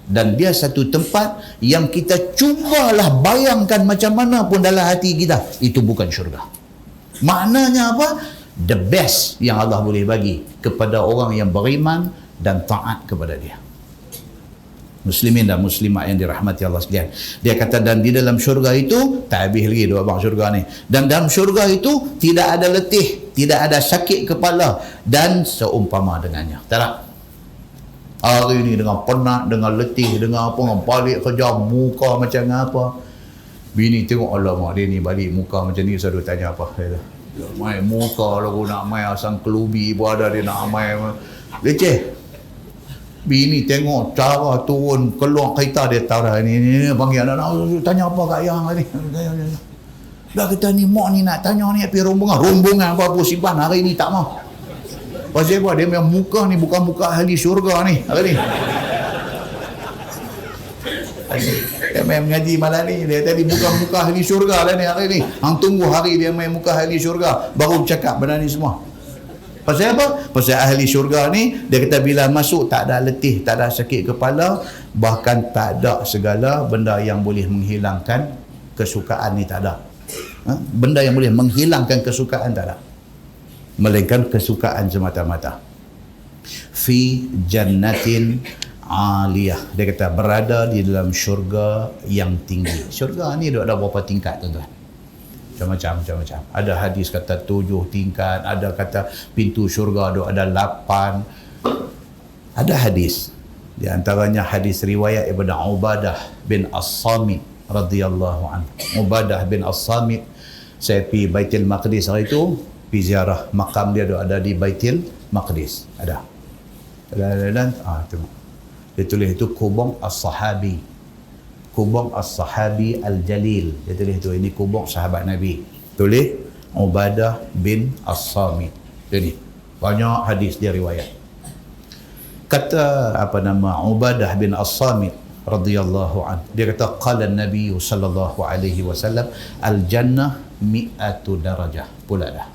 Dan dia satu tempat yang kita cubalah bayangkan macam mana pun dalam hati kita, itu bukan syurga. Maknanya apa? The best yang Allah boleh bagi kepada orang yang beriman dan taat kepada dia. Muslimin dan muslimat yang dirahmati Allah sekalian. Dia kata dan di dalam syurga itu tak habis lagi dua abang syurga ni. Dan dalam syurga itu tidak ada letih, tidak ada sakit kepala dan seumpama dengannya. Tak ada. Hari ni dengan penat, dengan letih, dengan apa, dengan balik kerja muka macam apa. Bini tengok alamak dia ni balik muka macam ni, saya tanya apa. Dia main muka lagu nak main asam kelubi pun ada, dia nak main leceh. Bini tengok cara turun keluar kereta dia tahu dah ni panggil anak tanya apa kat yang ni. Dah kita ni mak ni nak tanya ni api rombongan apa simpan hari ni tak mau. Pasal apa dia punya muka ni bukan muka ahli syurga ni hari ni. Dia main mengaji malam ni dia tadi bukan muka ahli syurga lah ni hari ni. Hang tunggu hari dia main muka ahli syurga baru bercakap benda ni semua. Pasal apa? Pasal ahli syurga ni dia kata bila masuk tak ada letih, tak ada sakit kepala, bahkan tak ada segala benda yang boleh menghilangkan kesukaan ni, tak ada. Benda yang boleh menghilangkan kesukaan tak ada, melainkan kesukaan semata-mata. Fi jannatin aliyah. Dia kata berada di dalam syurga yang tinggi. Syurga ni ada berapa tingkat tuan-tuan? Macam-macam. Ada hadis kata 7 tingkat, ada kata pintu syurga ada 8. Ada hadis, di antaranya hadis riwayat Ibn Ubadah bin As-Samit radhiyallahu anhu. Ubadah bin As-Samit, saya pergi Baitul Maqdis hari itu, pergi ziarah makam dia ada di Baitul Maqdis. Ada. Tengok. Dia tulis itu kubur As-Sahabi. Kubur As-Sahabi Al-Jalil. Dia tulis itu, ini kubur sahabat Nabi. Tulis Ubadah bin As-Samit. Jadi banyak hadis dia riwayat. Kata Ubadah bin As-Samit radhiyallahu anhu, dia kata qala Nabi sallallahu alaihi wasallam al-jannah mi'atu darajah. Pula dah.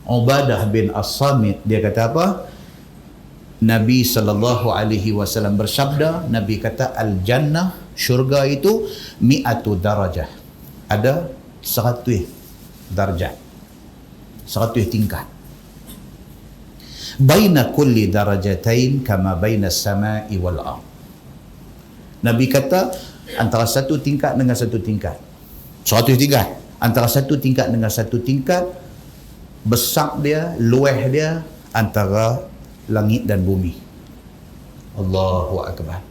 Ubadah bin As-Samit dia kata apa? Nabi sallallahu alaihi wasallam bersabda, Nabi kata al-jannah, syurga itu mi'atu darajah. Ada 100 darjah. 100 tingkat. Baina kulli darajatain kama baina as-sama'i wal ardh. Nabi kata antara satu tingkat dengan satu tingkat. 100 tingkat. Antara satu tingkat dengan satu tingkat, besar dia, luas dia antara langit dan bumi. Allahu Akbar.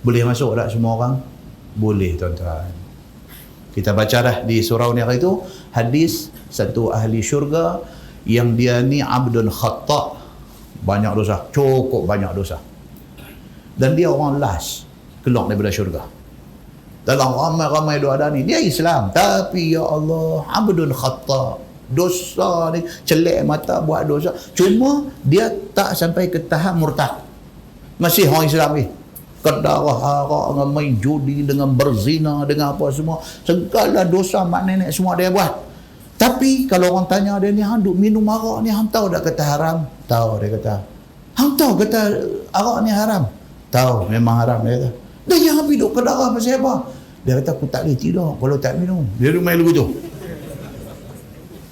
Boleh masuk tak semua orang? Boleh tuan-tuan. Kita baca dah di surau ni hari itu, hadis satu ahli syurga yang dia ni abdun khata', banyak dosa, cukup banyak dosa. Dan dia orang last keluar daripada syurga. Dalam ramai-ramai doa ni, dia Islam, tapi ya Allah, abdun khata', dosa ni, celek mata buat dosa, cuma dia tak sampai ke tahap murtad, masih orang Islam ni. Kedarah, arak, dengan main judi, dengan berzina, dengan apa semua, segala dosa mak nenek semua dia buat. Tapi kalau orang tanya dia ni, hang duk minum arak ni, hang tahu tak kata haram? Tahu, dia kata. Hang tahu kata arak ni haram? Tahu, memang haram, dia kata. Dah yang habis duk kedarah pasal apa? Dia kata, aku tak boleh tidur kalau tak minum. Dia duk main lagu tu.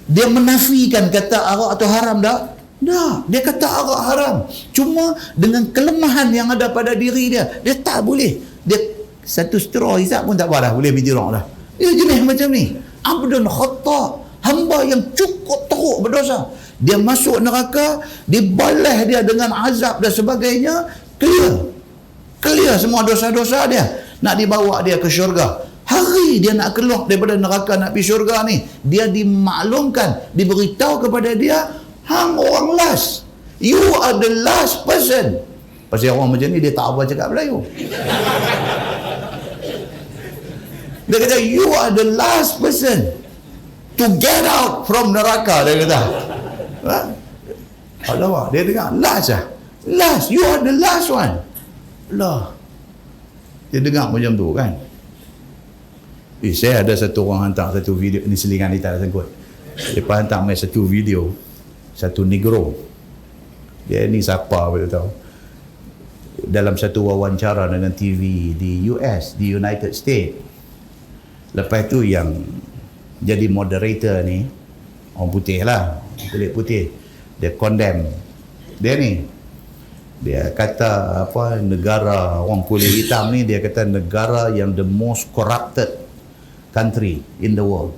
Dia menafikan kata arak atau haram tak? Tak. Dia kata arak haram. Cuma dengan kelemahan yang ada pada diri dia, dia tak boleh. Dia satu straw hisap pun tak apa dah, boleh pergi tidur dah. Dia jenis macam ni. Abdun khata', hamba yang cukup teruk berdosa. Dia masuk neraka, dibalas dia dengan azab dan sebagainya, clear semua dosa-dosa dia. Nak dibawa dia ke syurga. Hari dia nak keluar daripada neraka nak pergi syurga ni, dia dimaklumkan, diberitahu kepada dia, hang orang last. You are the last person. Pasal orang macam ni dia tak apa cakap Melayu. Dia kata, you are the last person to get out from neraka, dia kata. Allah, dia dengar last lah. Last, you are the last one. Allah. Dia dengar macam tu kan. Saya ada satu orang hantar satu video, ni selingan ni tak ada sangkut. Dia hantar mai satu video, satu negro. Dia ni siapa boleh tahu. Dalam satu wawancara dengan TV di US, di United States. Lepas tu yang jadi moderator ni, orang putih lah, kulit putih. Dia condemn. Dia ni, dia kata apa, negara orang kulit hitam ni, dia kata negara yang the most corrupted country in the world.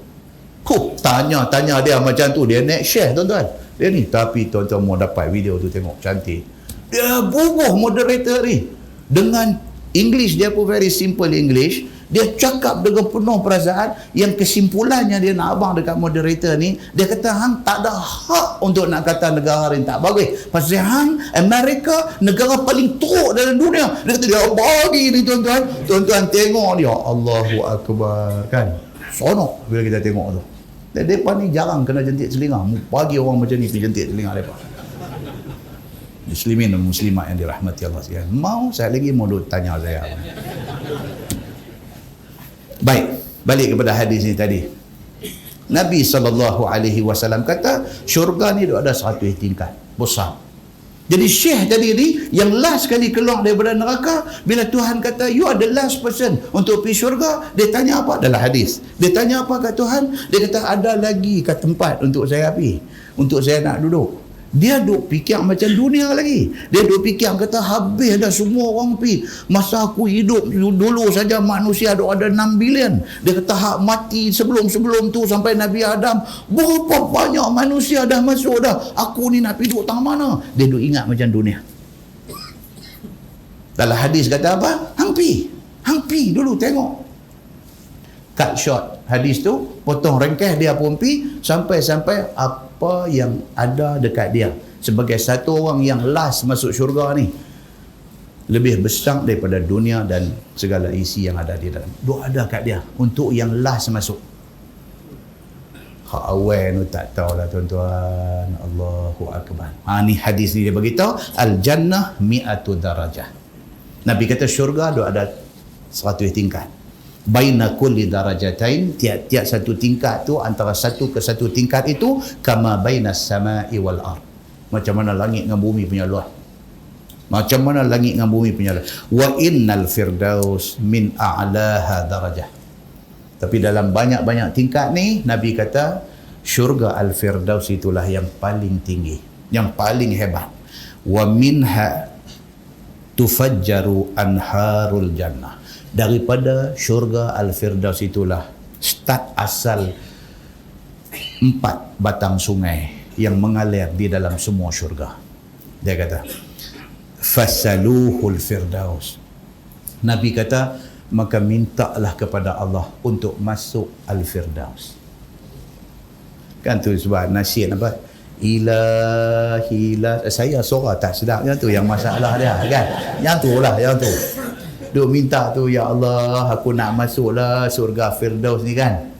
Tanya dia macam tu, dia nak share tuan-tuan. Dia ni, tapi tuan-tuan mau dapat video tu tengok, cantik. Dia bubuh moderator ni. Dengan English, dia pun very simple English. Dia cakap dengan penuh perasaan, yang kesimpulannya dia nak abang dekat moderator ni, dia kata hang tak ada hak untuk nak kata negara ni tak bagus. Pasal hang Amerika negara paling teruk dalam dunia. Dia kata dia bagi ni tuan-tuan. Tuan-tuan tengok dia, Allahu Akbar kan. Sonok bila kita tengok tu. Dan mereka ni jarang kena jentik telinga. Bagi orang macam ni pergi jentik telinga mereka. Muslimin dan muslimat yang dirahmati Allah sekalian. Mau saya lagi mau tanya saya. Baik, balik kepada hadis ni tadi. Nabi SAW kata, syurga ni ada 100 tingkat besar. Jadi Syekh tadi ni, yang last kali keluar daripada neraka, bila Tuhan kata, you are the last person untuk pergi syurga, dia tanya apa? Dalam hadis. Dia tanya apa kat Tuhan? Dia kata, ada lagi kat tempat untuk saya pergi, untuk saya nak duduk. Dia duk fikir macam dunia lagi. Dia duk fikir kata habis dah semua orang pi. Masa aku hidup dulu saja manusia ada 6 bilion. Dia kata hak mati sebelum tu sampai Nabi Adam, berapa banyak manusia dah masuk dah. Aku ni nak pergi duduk tang mana? Dia duk ingat macam dunia. Dalam hadis kata apa? Hang pi dulu tengok. Cut short hadis tu, potong ringkas dia pun pi sampai apa yang ada dekat dia. Sebagai satu orang yang last masuk syurga ni, lebih besar daripada dunia dan segala isi yang ada di dalam. Duk ada kat dia untuk yang last masuk. Hak awal tu tak tahulah tuan-tuan. Allahu Akbar. Ni hadis ni dia beritahu, al-jannah mi'atu darajah. Nabi kata syurga duk ada 100 tingkat. Baina kulli darajatain, tiap-tiap satu tingkat tu, antara satu ke satu tingkat itu, kama baina samai wal ard. Macam mana langit dengan bumi punya luas. Macam mana langit dengan bumi punya luas. Wa innal firdaus min a'laha darajah. Tapi dalam banyak-banyak tingkat ni, Nabi kata syurga al-firdaus itulah yang paling tinggi, yang paling hebat. Wa minha tufajjaru anharul jannah. Daripada syurga al-firdaus itulah start asal 4 batang sungai yang mengalir di dalam semua syurga. Dia kata fasaluhul firdaus. Nabi kata maka mintalah kepada Allah untuk masuk al-firdaus. Kan tu sebab nasyid apa? Ilahi saya suara tak sedap yang tu, yang masalah dia kan. Yang tu lah, yang tu. Duk minta tu, ya Allah aku nak masuklah surga firdaus ni kan.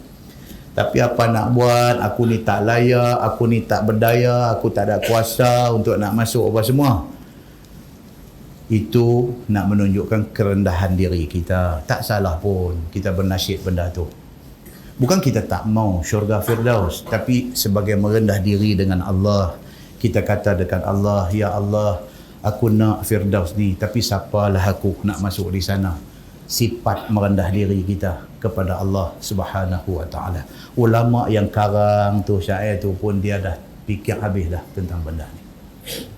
Tapi apa nak buat, aku ni tak layak, aku ni tak berdaya, aku tak ada kuasa untuk nak masuk apa semua. Itu nak menunjukkan kerendahan diri kita. Tak salah pun kita bernasyid benda tu. Bukan kita tak mau syurga firdaus, tapi sebagai merendah diri dengan Allah, kita kata dekat Allah, ya Allah aku nak firdaus ni, tapi siapalah aku nak masuk di sana. Sifat merendah diri kita kepada Allah Subhanahu wa ta'ala. Ulama yang karang tu syair tu pun dia dah fikir habis dah tentang benda ni.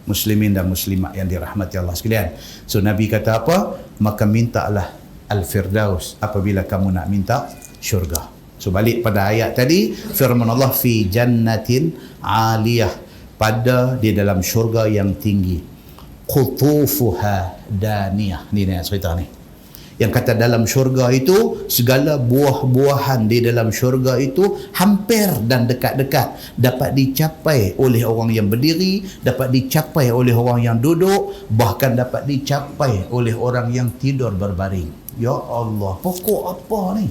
Muslimin dan muslimat yang dirahmati Allah sekalian. So Nabi kata apa? Maka mintalah al-firdaus apabila kamu nak minta syurga. So balik pada ayat tadi, firman Allah fi jannatin aliyah, pada di dalam syurga yang tinggi. Qutufuha daniyah. Ni cerita ni. Yang kata dalam syurga itu, segala buah-buahan di dalam syurga itu hampir dan dekat-dekat dapat dicapai oleh orang yang berdiri, dapat dicapai oleh orang yang duduk, bahkan dapat dicapai oleh orang yang tidur berbaring. Ya Allah, pokok apa ni?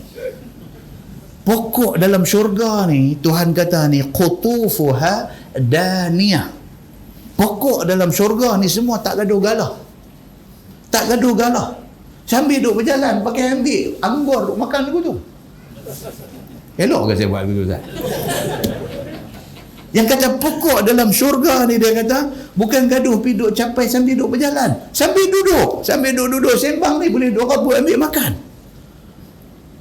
Pokok dalam syurga ni, Tuhan kata ni, qutufuha daniyah. Pokok dalam syurga ni semua tak gaduh galah. Tak gaduh galah. Sambil duduk berjalan, pakai ambil anggur, duduk makan aku tu. Elok ke saya buat begitu, Ustaz? Yang kata pokok dalam syurga ni, dia kata, bukan gaduh pergi duduk capai sambil duduk berjalan. Sambil duduk sembang ni, boleh duduk rabut ambil makan.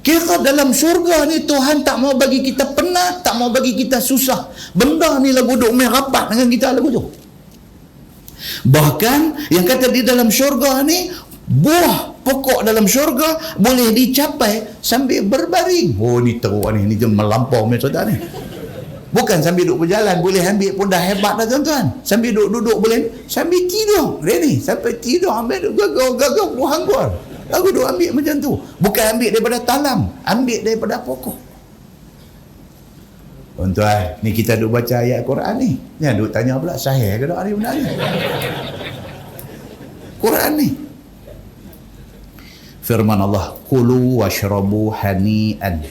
Kira dalam syurga ni Tuhan tak mau bagi kita penat, tak mau bagi kita susah. Benda ni lagu duduk main rapat dengan kita lagu tu. Bahkan yang kata di dalam syurga ni, buah pokok dalam syurga boleh dicapai sambil berbaring. Oh ni teruk ni melampau macam ni. Bukan sambil duduk berjalan boleh ambil pun dah hebat dah tuan-tuan. Sambil duduk boleh, sambil tidur. Dia ni sampai tidur ambil gagau buah anggur. Aku duduk ambil macam tu. Bukan ambil daripada talam, ambil daripada pokok. Tuan-tuan, ni kita duk baca ayat Quran ni. Ni duk tanya pula sahih ke tak ni benda ni? Quran ni. Firman Allah, kulu washrabu hani'an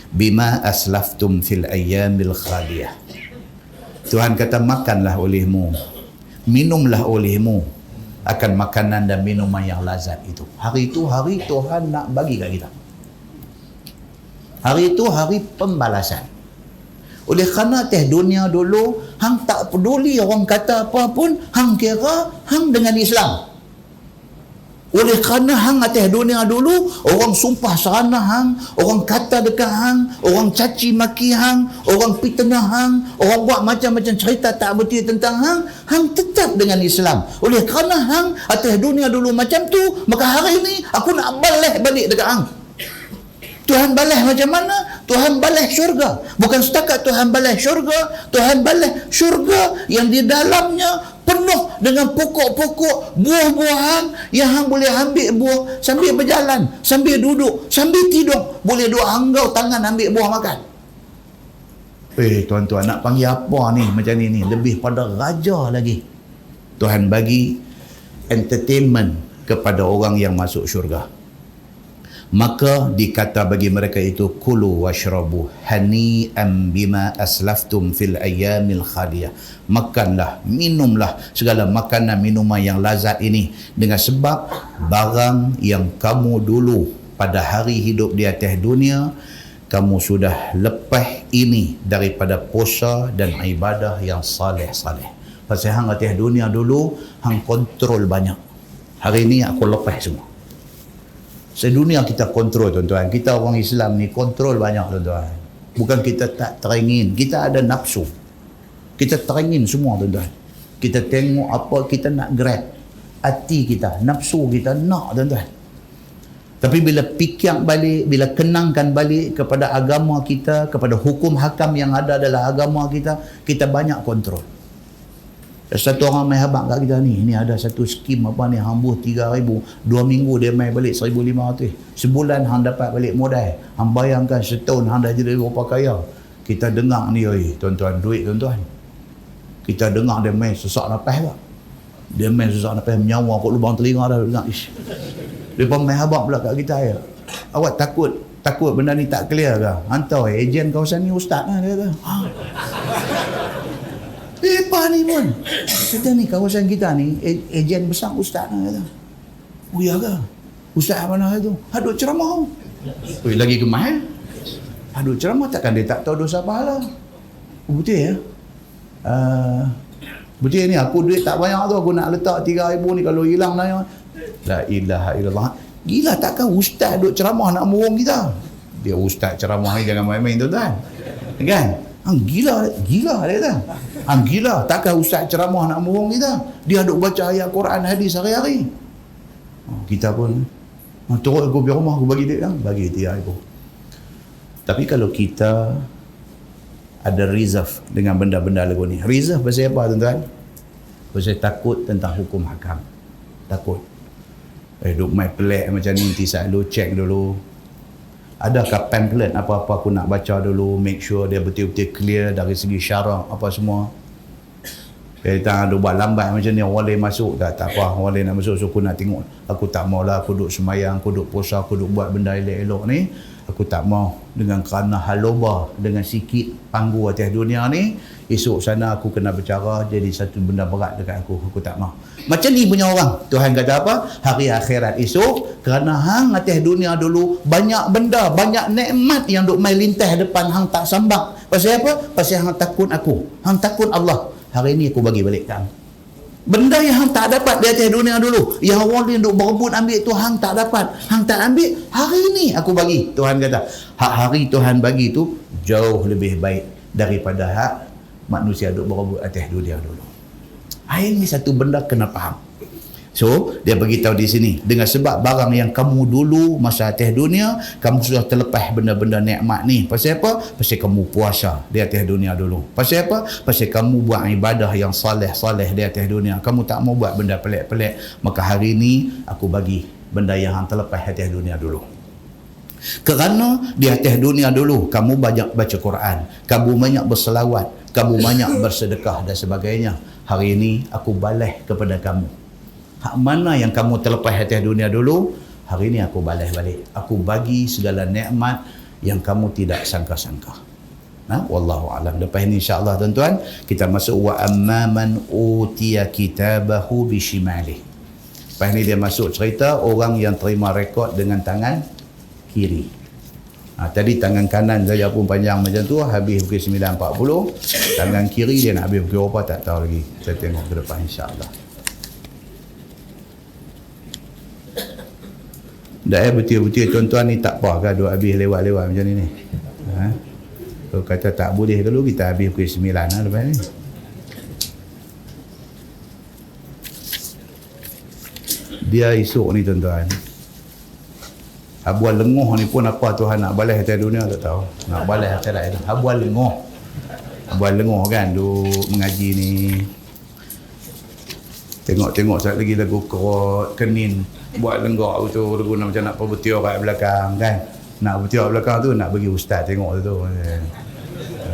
bima aslaftum fil ayyamil khaliyah. Tuhan kata makanlah olehmu, minumlah olehmu akan makanan dan minuman yang lazat itu. Hari itu hari Tuhan nak bagi kat kita. Hari itu hari pembalasan. Oleh kerana teh dunia dulu hang tak peduli orang kata apa pun, hang kira hang dengan Islam. Oleh kerana hang atas dunia dulu, orang sumpah serana hang, orang kata dekat hang, orang caci maki hang, orang fitnah hang, orang buat macam-macam cerita tak betul tentang hang, hang tetap dengan Islam. Oleh kerana hang atas dunia dulu macam tu, maka hari ni aku nak balas balik dekat hang. Tuhan balas macam mana? Tuhan balas syurga. Bukan setakat Tuhan balas syurga, Tuhan balas syurga yang di dalamnya penuh dengan pokok-pokok, buah-buahan yang hang boleh ambil buah sambil berjalan, sambil duduk, sambil tidur. Boleh duk hanggau tangan ambil buah makan. Tuan-tuan, nak panggil apa ni macam ni? Lebih pada raja lagi. Tuhan bagi entertainment kepada orang yang masuk syurga. Maka dikata bagi mereka itu, kulu washrabu hani'an bima aslaftum fil ayyamil khaliyah. Makanlah, minumlah segala makanan minuman yang lazat ini dengan sebab barang yang kamu dulu pada hari hidup di atas dunia kamu sudah lepas ini daripada puasa dan ibadah yang saleh-saleh. Pasal hang atas dunia dulu hang kontrol banyak. Hari ini aku lepas semua. Sedunia kita kontrol, tuan-tuan. Kita orang Islam ni kontrol banyak, tuan-tuan. Bukan kita tak teringin. Kita ada nafsu. Kita teringin semua, tuan-tuan. Kita tengok apa kita nak grab. Hati kita, nafsu kita nak, tuan-tuan. Tapi bila fikir balik, bila kenangkan balik kepada agama kita, kepada hukum hakam yang ada dalam agama kita, kita banyak kontrol. Satu orang main habak kat kita ni, ada satu skim apa ni, hang buh 3,000, 2 minggu dia main balik 1,500, sebulan hang dapat balik modal, hang bayangkan setahun hang dah jadi berapa kaya. Kita dengar ni, tuan-tuan, duit, tuan-tuan, kita dengar dia main sesak nafas tak, dia main sesak nafas, menyawa kat lubang telinga dah dengar. Dia pun main habak pula kat kita ya. Awak takut benda ni tak clear ke? Hantar ejen kawasan ni ustaz lah, dia kata. Lepas ni pun kita ni kawasan kita ni ejen besar ustaz lah kata. Oh ya ke? Ustaz mana tu? Hadut ceramah. Lagi kemah. Hadut ceramah takkan dia tak tahu dosa pahala. Betul ya? Betul ni, aku duit tak banyak tu, aku nak letak 3,000 ni, kalau hilang lah. La ilaha illallah. Gila takkan ustaz duk ceramah nak murung kita? Dia ustaz ceramah ni jangan main-main, tuan-tuan. Kan? Hang gila dia kata. Hang gila, takkan ustaz ceramah nak murung kita? Dia duk baca ayat Quran, hadis hari-hari. Kita pun turut aku pergi rumah, aku bagi dia kan, bagi dia aku. Tapi kalau kita ada reserve dengan benda-benda lagu ni. Reserve pasal apa, tuan-tuan? Pasal takut tentang hukum hakam. Takut. Duk main pelik macam ni, nanti saya dulu check dulu. Adakah pamphlet apa-apa aku nak baca dulu, make sure dia betul-betul clear dari segi syarak apa semua. Kita ada buat lambat macam ni, orang lain masuk tak apa, orang lain nak masuk, so aku nak tengok. Aku tak maulah aku duk semayang, aku duk puasa, aku duk buat benda elok-elok ni. Aku tak mau dengan kerana haloba, dengan sikit panggu atas dunia ni, esok sana aku kena bercara jadi satu benda berat dekat aku tak mau. Macam ni punya orang. Tuhan kata apa? Hari akhirat esok, kerana hang atas dunia dulu banyak benda, banyak nikmat yang duk main lintas depan hang tak sambang. Pasal apa? Pasal hang takut aku, hang takut Allah. Hari ni aku bagi balik kat hang. Benda yang hang tak dapat di atas dunia dulu, yang orang lain duk berebut ambil tu, hang tak dapat, hang tak ambil, hari ni aku bagi. Tuhan kata hak hari Tuhan bagi tu jauh lebih baik daripada hak manusia duk berebut atas dunia dulu. Ini satu benda kena faham. So dia beritahu di sini, dengan sebab barang yang kamu dulu masa atas dunia, kamu sudah terlepas benda-benda nikmat ni. Pasal apa? Pasal kamu puasa di atas dunia dulu. Pasal apa? Pasal kamu buat ibadah yang saleh-saleh di atas dunia. Kamu tak mau buat benda pelik-pelik. Maka hari ni aku bagi benda yang hang terlepas atas dunia dulu. Kerana di atas dunia dulu kamu banyak baca Quran, kamu banyak berselawat, kamu banyak bersedekah dan sebagainya. Hari ini aku balas kepada kamu. Hak mana yang kamu terlepas atas dunia dulu, hari ini aku balas balik. Aku bagi segala nikmat yang kamu tidak sangka-sangka. Wallahu alam. Lepas ini insya-Allah tuan-tuan, kita masuk wa amman utiya kitabahu bishimalih. Lepas ini dia masuk cerita orang yang terima rekod dengan tangan kiri. Tadi tangan kanan saja pun panjang macam tu, habis pukul 9.40. Tangan kiri dia nak habis pukul apa tak tahu lagi. Kita tengok ke depan insya-Allah. Dah betul-betul tuan-tuan ni tak apa kan duk habis lewat-lewat macam ni. Ha? Kalau kata tak boleh dulu kita habis pukul 9 lah lepas ni. Dia esok ni tuan-tuan. Habuan lenguh ni pun apa Tuhan nak balas atas dunia tak tahu. Nak balas atas lain. Habuan lenguh. Habuan lenguh kan duk mengaji ni. Tengok-tengok sat lagi lagu kerot, kenin. Buat lenggak tu guna macam nak perbetiak kat belakang kan. Nak bertiak belakang tu nak bagi ustaz tengok tu.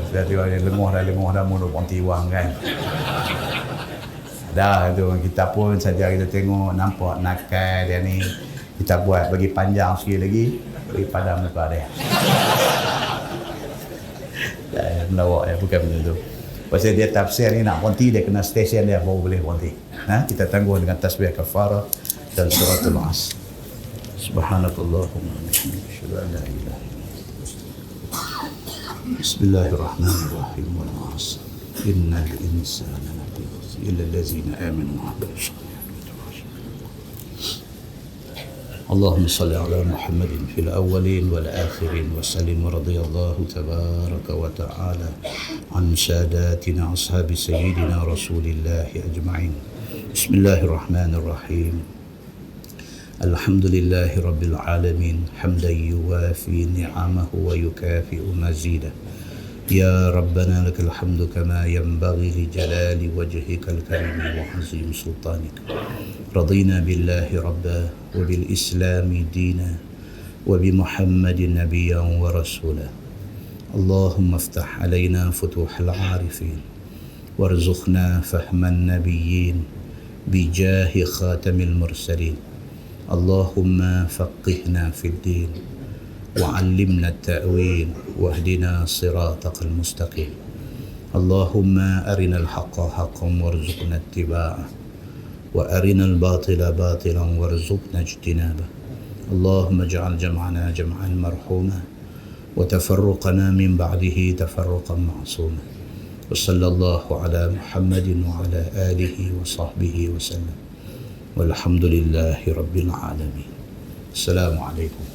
Ustaz tengok yang lenguh dah mula pontiwang kan. Dah tu kita pun saja kita tengok nampak nakal dia ni. Kita buat bagi panjang sikit lagi bagi padam muka dia. Dah melawak ya bukan benda tu. Pasal dia tafsir ni nak ponti dia kena stesen dia baru boleh ponti. Ha? Kita tangguh dengan tasbih kafarah dan suratul As. Subhanakallahumma wa bihamdika asyhadu an la ilaha illa anta. Bismillahirrahmanirrahim. Wal 'asr. Innal insana lafi khusr illa allazina amanu wa 'amilus salihati. اللهم صل على محمد في الأولين والآخرين وسلم ورضي الله تبارك وتعالى عن ساداتنا أصحاب سيدنا رسول الله أجمعين. بسم الله الرحمن الرحيم. الحمد لله رب العالمين حمدا يوافي نعمه ويكافئ مزيده. يا ربنا لك الحمد كما ينبغي لجلال وجهك الكريم وعظيم سلطانك. رضينا بالله ربا وبالإسلام دينا وبمحمد نبيا ورسولا. اللهم افتح علينا فتوح العارفين وارزقنا فهم النبيين بجاه خاتم المرسلين. اللهم فقهنا في الدين وعلمنا التأويل واهدنا صراطك المستقيم. اللهم أرنا الحق حقا وارزقنا اتباعه وأرنا الباطل باطلا وارزقنا اجتنابه. اللهم اجعل جمعنا جمعا مرحوما وتفرقنا من بعده تفرقا معصوما. وصلى الله على محمد وعلى آله وصحبه وسلم والحمد لله رب العالمين. السلام عليكم.